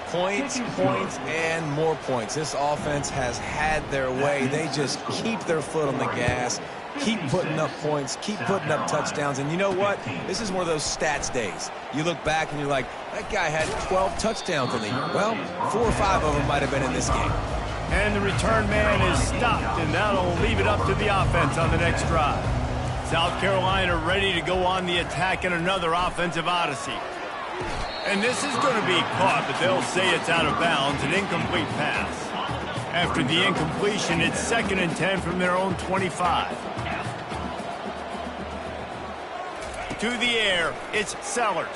Points, points, and more points. This offense has had their way. They just keep their foot on the gas, keep putting up points, keep putting up touchdowns. And you know what? This is one of those stats days. You look back and you're like, that guy had 12 touchdowns in the year. Well, 4 or 5 of them might have been in this game. And the return man is stopped, and that'll leave it up to the offense on the next drive. South Carolina ready to go on the attack in another offensive odyssey. And this is going to be caught, but they'll say it's out of bounds, an incomplete pass. After the incompletion, it's 2nd and 10 from their own 25. To the air, it's Sellers.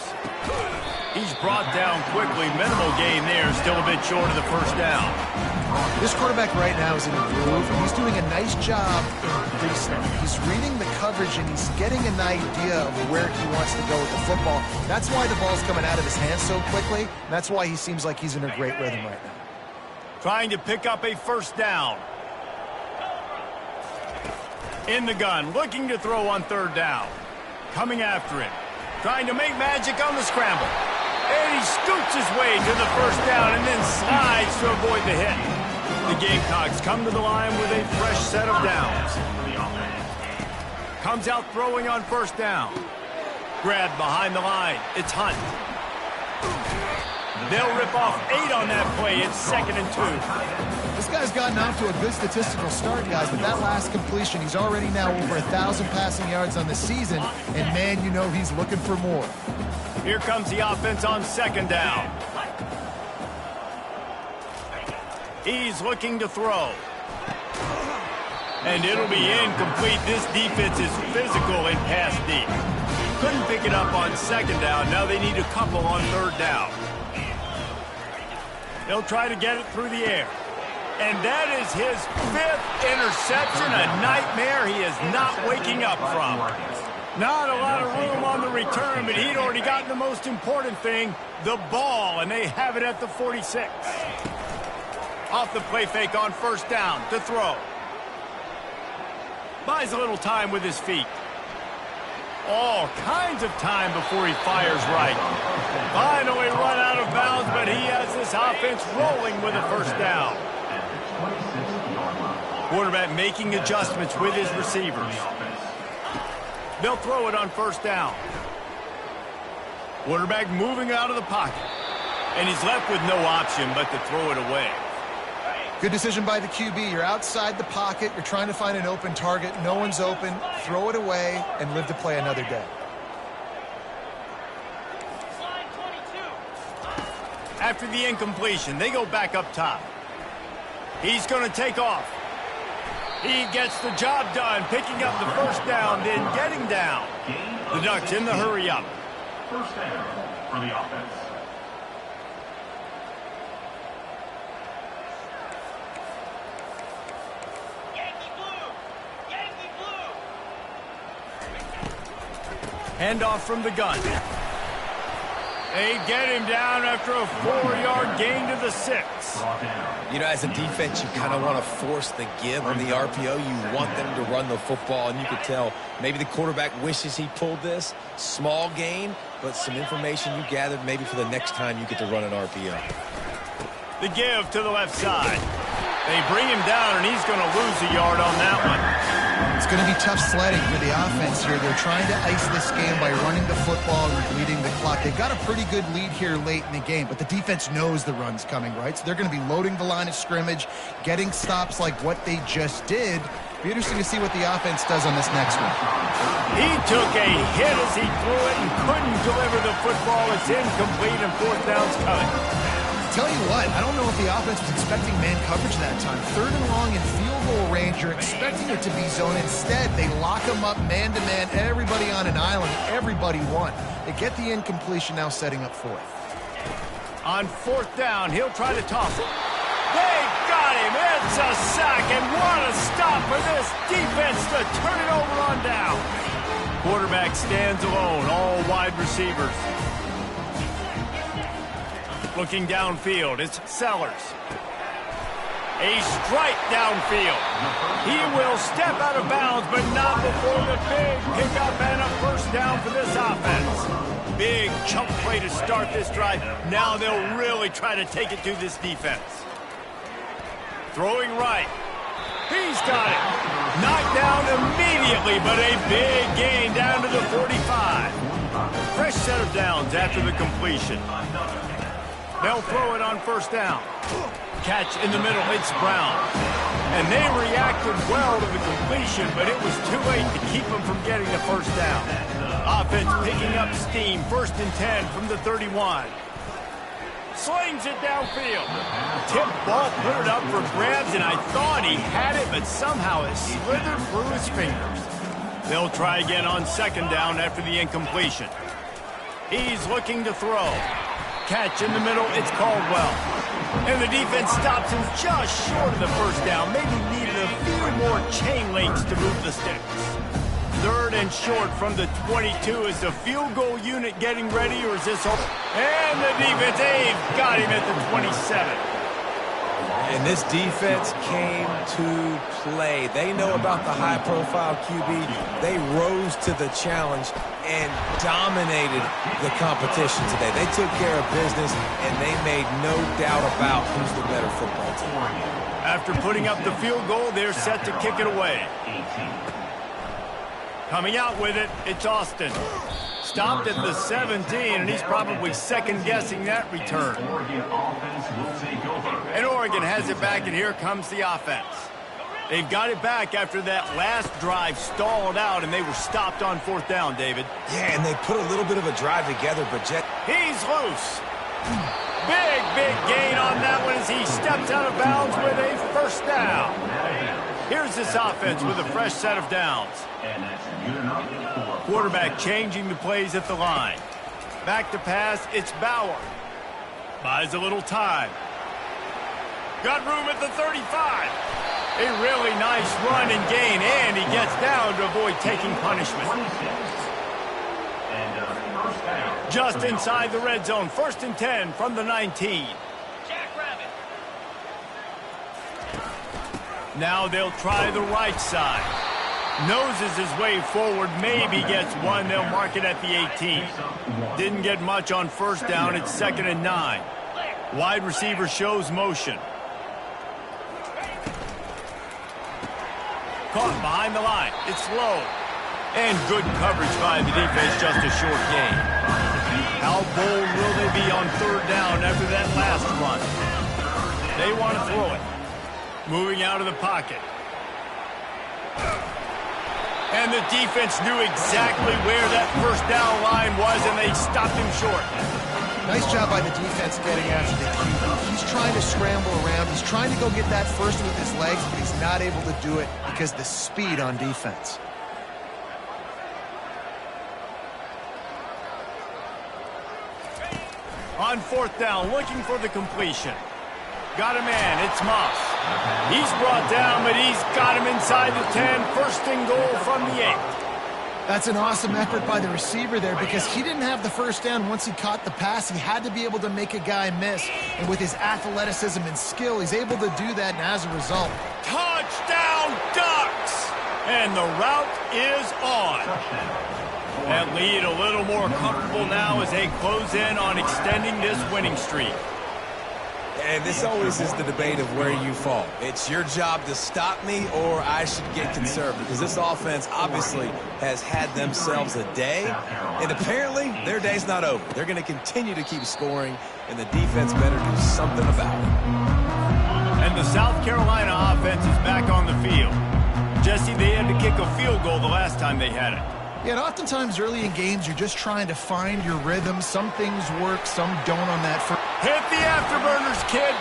He's brought down quickly. Minimal gain there, still a bit short of the first down. This quarterback right now is in a groove, and he's doing a nice job in restart. He's reading the coverage, and he's getting an idea of where he wants to go with the football. That's why the ball's coming out of his hands so quickly. That's why he seems like he's in a great rhythm right now. Trying to pick up a first down. In the gun, looking to throw on 3rd down. Coming after him. Trying to make magic on the scramble. And he scoots his way to the first down and then slides to avoid the hit. The Gamecocks come to the line with a fresh set of downs. Comes out throwing on 1st down. Grabbed behind the line. It's Hunt. They'll rip off 8 on that play. It's 2nd and 2. This guy's gotten off to a good statistical start, guys, but that last completion, he's already now over 1,000 passing yards on the season, and man, you know he's looking for more. Here comes the offense on 2nd down. He's looking to throw. And it'll be incomplete. This defense is physical in pass deep. Couldn't pick it up on 2nd down. Now they need a couple on 3rd down. They'll try to get it through the air. And that is his 5th interception, a nightmare he is not waking up from. Not a lot of room on the return, but he'd already gotten the most important thing, the ball, and they have it at the 46. Off the play fake on 1st down to throw. Buys a little time with his feet. All kinds of time before he fires right. Finally run out of bounds, but he has this offense rolling with a 1st down. Quarterback making adjustments with his receivers. They'll throw it on 1st down. Quarterback moving out of the pocket. And he's left with no option but to throw it away. Good decision by the QB. You're outside the pocket. You're trying to find an open target. No one's open. Throw it away and live to play another day. After the incompletion, they go back up top. He's going to take off. He gets the job done, picking up the 1st down, then getting down. The Ducks in the hurry up. 1st down for the offense. Handoff from the gun. They get him down after a 4-yard gain to the 6. You know, as a defense, you kind of want to force the give on the RPO. You want them to run the football, and you could tell maybe the quarterback wishes he pulled this. Small gain, but some information you gathered maybe for the next time you get to run an RPO. The give to the left side. They bring him down, and he's going to lose a yard on that one. It's going to be tough sledding for the offense here. They're trying to ice this game by running the football and bleeding the clock. They've got a pretty good lead here late in the game, but the defense knows the run's coming, right? So they're going to be loading the line of scrimmage, getting stops like what they just did. Be interesting to see what the offense does on this next one. He took a hit as he threw it and couldn't deliver the football. It's incomplete, and 4th down's coming. Tell you what, I don't know if the offense was expecting man coverage that time. 3rd and long in field goal range, you're expecting it to be zone. Instead, they lock them up man-to-man, everybody on an island, everybody won. They get the incompletion, now setting up 4th. On 4th down, he'll try to toss it. They got him. It's a sack, and what a stop for this defense to turn it over on down. Quarterback stands alone, all wide receivers. Looking downfield, it's Sellers. A strike downfield. He will step out of bounds, but not before the big pickup and a 1st down for this offense. Big chunk play to start this drive. Now they'll really try to take it to this defense. Throwing right. He's got it. Knocked down immediately, but a big gain down to the 45. Fresh set of downs after the completion. They'll throw it on 1st down. Catch in the middle, it's Brown. And they reacted well to the completion, but it was too late to keep them from getting the 1st down. Offense picking up steam, 1st and 10 from the 31. slings it downfield. Tip ball, put it up for grabs, and I thought he had it, but somehow it slithered through his fingers. They'll try again on second down after the incompletion. He's looking to throw. Catch in the middle, it's Caldwell. And the defense stops him just short of the first down. Maybe needed a few more chain links to move the sticks. Third and short from the 22. Is the field goal unit getting ready, or is this over? And the defense, they've got him at the 27. And this defense came to play. They know about the high-profile QB. They rose to the challenge and dominated the competition today. They took care of business, and they made no doubt about who's the better football team. After putting up the field goal, they're set to kick it away. Coming out with it, it's Austin. Stopped at the 17, and he's probably second-guessing that return. And Oregon has it back, and here comes the offense. They've got it back after that last drive stalled out, and they were stopped on fourth down, David. Yeah, and they put a little bit of a drive together, but he's loose. Big gain on that one as he steps out of bounds with a first down. Here's this offense with a fresh set of downs. Quarterback changing the plays at the line. Back to pass, it's Bauer. Buys a little time. Got room at the 35. A really nice run and gain, and he gets down to avoid taking punishment. Just inside the red zone, 1st and 10 from the 19. Now they'll try the right side. Noses his way forward, maybe gets one. They'll mark it at the 18. Didn't get much on first down. It's 2nd and 9. Wide receiver shows motion. Caught behind the line. It's low. And good coverage by the defense, just a short gain. How bold will they be on third down after that last run? They want to throw it. Moving out of the pocket. And the defense knew exactly where that first down line was, and they stopped him short. Nice job by the defense getting after the QB. He's trying to scramble around. He's trying to go get that first with his legs, but he's not able to do it because of the speed on defense. On fourth down, looking for the completion. Got a man, it's Moss. He's brought down, but he's got him inside the 10. 1st and goal from the 8. That's an awesome effort by the receiver there because he didn't have the first down once he caught the pass. He had to be able to make a guy miss. And with his athleticism and skill, he's able to do that, and as a result. Touchdown, Ducks! And the route is on. That lead a little more comfortable now as they close in on extending this winning streak. And this always is the debate of where you fall. It's your job to stop me, or I should get conservative, because this offense obviously has had themselves a day, and apparently their day's not over. They're going to continue to keep scoring, and the defense better do something about it. And the South Carolina offense is back on the field. Jesse, they had to kick a field goal the last time they had it. Yeah, and oftentimes early in games, you're just trying to find your rhythm. Some things work, some don't on that first. Hit the afterburners, kid.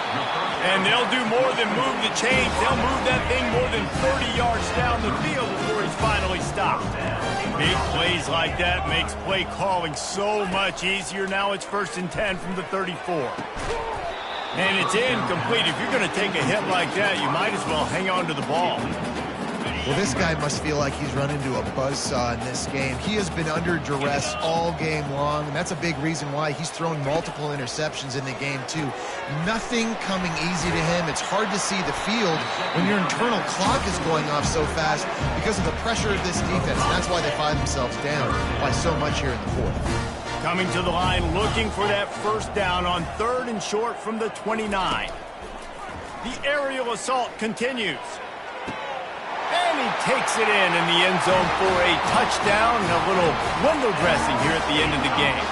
And they'll do more than move the chains. They'll move that thing more than 30 yards down the field before he's finally stopped. Big plays like that makes play calling so much easier. Now it's 1st and 10 from the 34. And it's incomplete. If you're going to take a hit like that, you might as well hang on to the ball. Well, this guy must feel like he's run into a buzzsaw in this game. He has been under duress all game long, and that's a big reason why he's thrown multiple interceptions in the game, too. Nothing coming easy to him. It's hard to see the field when your internal clock is going off so fast because of the pressure of this defense. And that's why they find themselves down by so much here in the fourth. Coming to the line, looking for that first down on 3rd and short from the 29. The aerial assault continues. And he takes it in the end zone for a touchdown and a little window dressing here at the end of the game.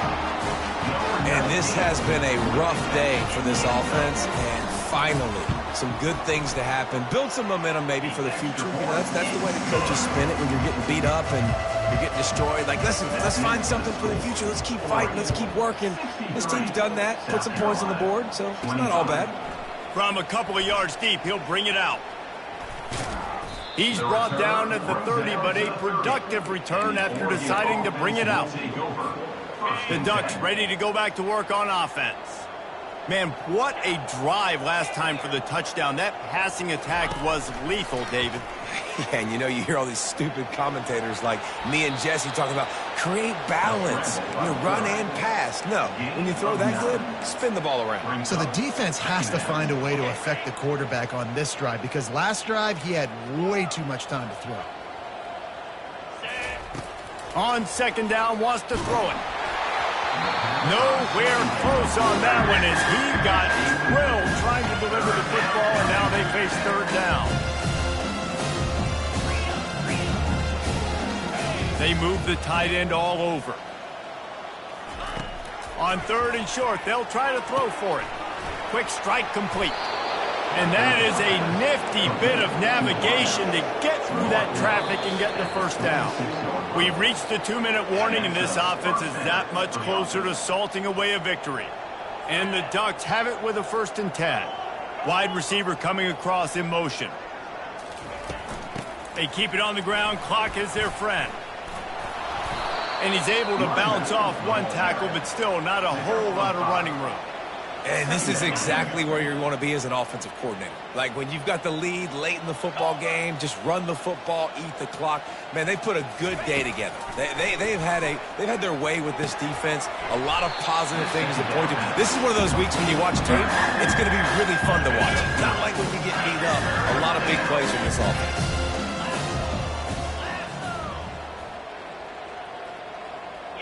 And this has been a rough day for this offense, and finally some good things to happen. Build some momentum maybe for the future. You know, that's the way the coaches spin it when you're getting beat up, and You're getting destroyed. Like, listen, let's find something for the future. Let's keep fighting. Let's keep working. This team's done that. Put some points on the board, so it's not all bad. From a couple of yards deep, he'll bring it out. He's brought down at the 30, but a productive return after deciding to bring it out. The Ducks ready to go back to work on offense. Man, what a drive last time for the touchdown. That passing attack was lethal, David. Yeah, and you hear all these stupid commentators like me and Jesse talking about create balance, run and pass. No, when you throw that good, spin the ball around. So the defense has to find a way to affect the quarterback on this drive because last drive he had way too much time to throw. On second down, wants to throw it. Nowhere close on that one as he got drilled trying to deliver the football, and now they face third down. They move the tight end all over. On third and short, they'll try to throw for it. Quick strike complete. And that is a nifty bit of navigation to get through that traffic and get the first down. We've reached the 2-minute warning, and this offense is that much closer to salting away a victory. And the Ducks have it with a 1st and 10. Wide receiver coming across in motion. They keep it on the ground. Clock is their friend. And he's able to bounce off one tackle, but still not a whole lot of running room. And this is exactly where you want to be as an offensive coordinator. Like when you've got the lead late in the football game, just run the football, eat the clock. Man, they put a good day together. They've had their way with this defense. A lot of positive things to point to. This is one of those weeks when you watch tape, it's going to be really fun to watch. Not like when you get beat up. A lot of big plays from this offense.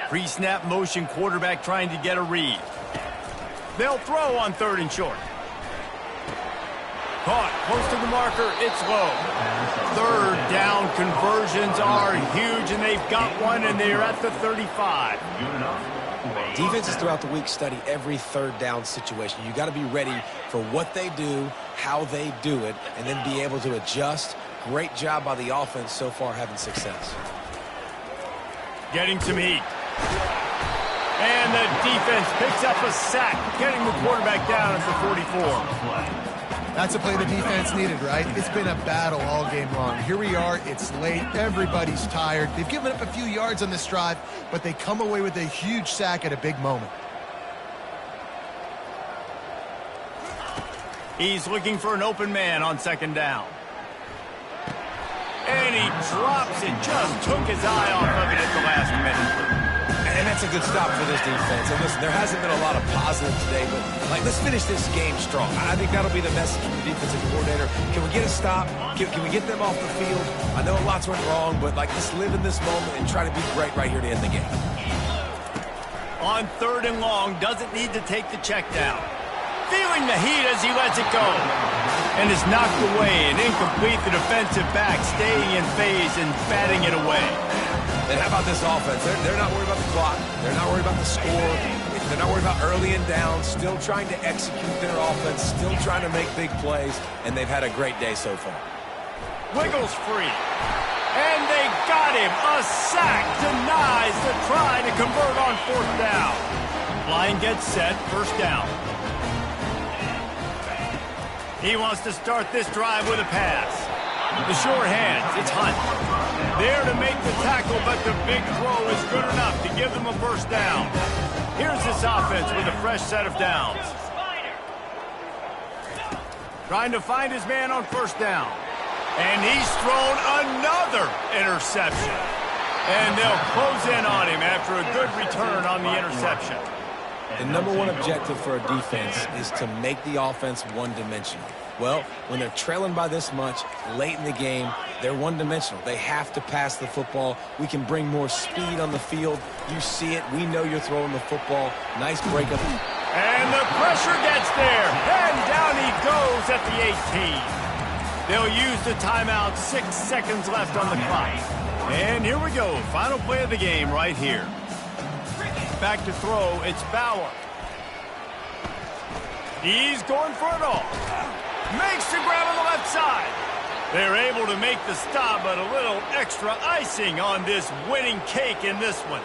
Pre-snap motion, quarterback trying to get a read. They'll throw on third and short. Caught close to the marker. It's low. Third down conversions are huge, and they've got one, and they're at the 35. Defenses throughout the week study every third down situation. You got to be ready for what they do, how they do it, and then be able to adjust. Great job by the offense so far having success. Getting some heat. And the defense picks up a sack, getting the quarterback down at the 44. That's a play the defense needed, right? It's been a battle all game long. Here we are. It's late. Everybody's tired. They've given up a few yards on this drive, but they come away with a huge sack at a big moment. He's looking for an open man on second down. And he drops it. Just took his eye off of it at the last minute. And that's a good stop for this defense. And listen, there hasn't been a lot of positive today, but let's finish this game strong. I think that'll be the message from the defensive coordinator. Can we get a stop? Can we get them off the field? I know lots went wrong, but let's live in this moment and try to be great right here to end the game. On third and long, doesn't need to take the check down. Feeling the heat as he lets it go. And is knocked away and incomplete. The defensive back staying in phase and batting it away. And how about this offense? They're not worried about the clock. They're not worried about the score. They're not worried about early and down. Still trying to execute their offense. Still trying to make big plays. And they've had a great day so far. Wiggles free. And they got him. A sack denies the try to convert on fourth down. Line gets set. First down. He wants to start this drive with a pass. The short hands. It's Hunt. There to make the tackle, but the big throw is good enough to give them a first down. Here's this offense with a fresh set of downs. Trying to find his man on first down. And he's thrown another interception. And they'll close in on him after a good return on the interception. The number one objective for a defense is to make the offense one-dimensional. Well, when they're trailing by this much late in the game, they're one-dimensional. They have to pass the football. We can bring more speed on the field. You see it. We know you're throwing the football. Nice breakup. And the pressure gets there. And down he goes at the 18. They'll use the timeout. 6 seconds left on the clock. And here we go. Final play of the game right here. Back to throw. It's Bauer. He's going for it all. Makes the grab on the left side. They're able to make the stop, but a little extra icing on this winning cake in this one.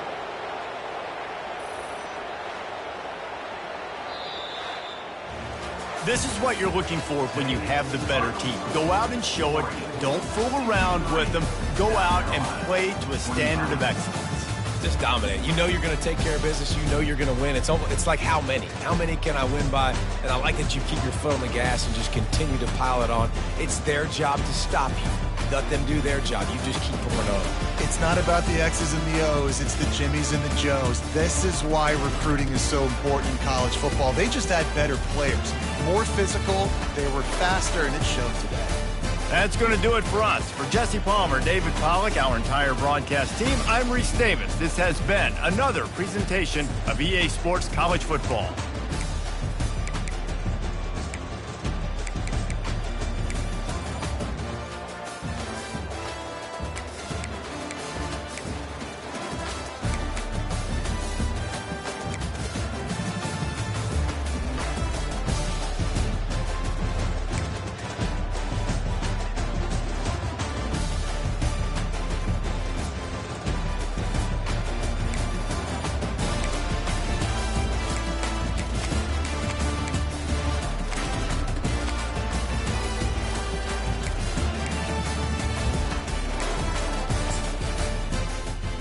This is what you're looking for when you have the better team. Go out and show it. Don't fool around with them. Go out and play to a standard of excellence. Just dominate. You know you're going to take care of business. You know you're going to win. It's like how many? How many can I win by? And I like that you keep your foot on the gas and just continue to pile it on. It's their job to stop you. Let them do their job. You just keep pouring on. It's not about the X's and the O's. It's the Jimmies and the Joes. This is why recruiting is so important in college football. They just had better players. More physical, they were faster, and it showed today. That's going to do it for us. For Jesse Palmer, David Pollack, our entire broadcast team, I'm Reese Davis. This has been another presentation of EA Sports College Football.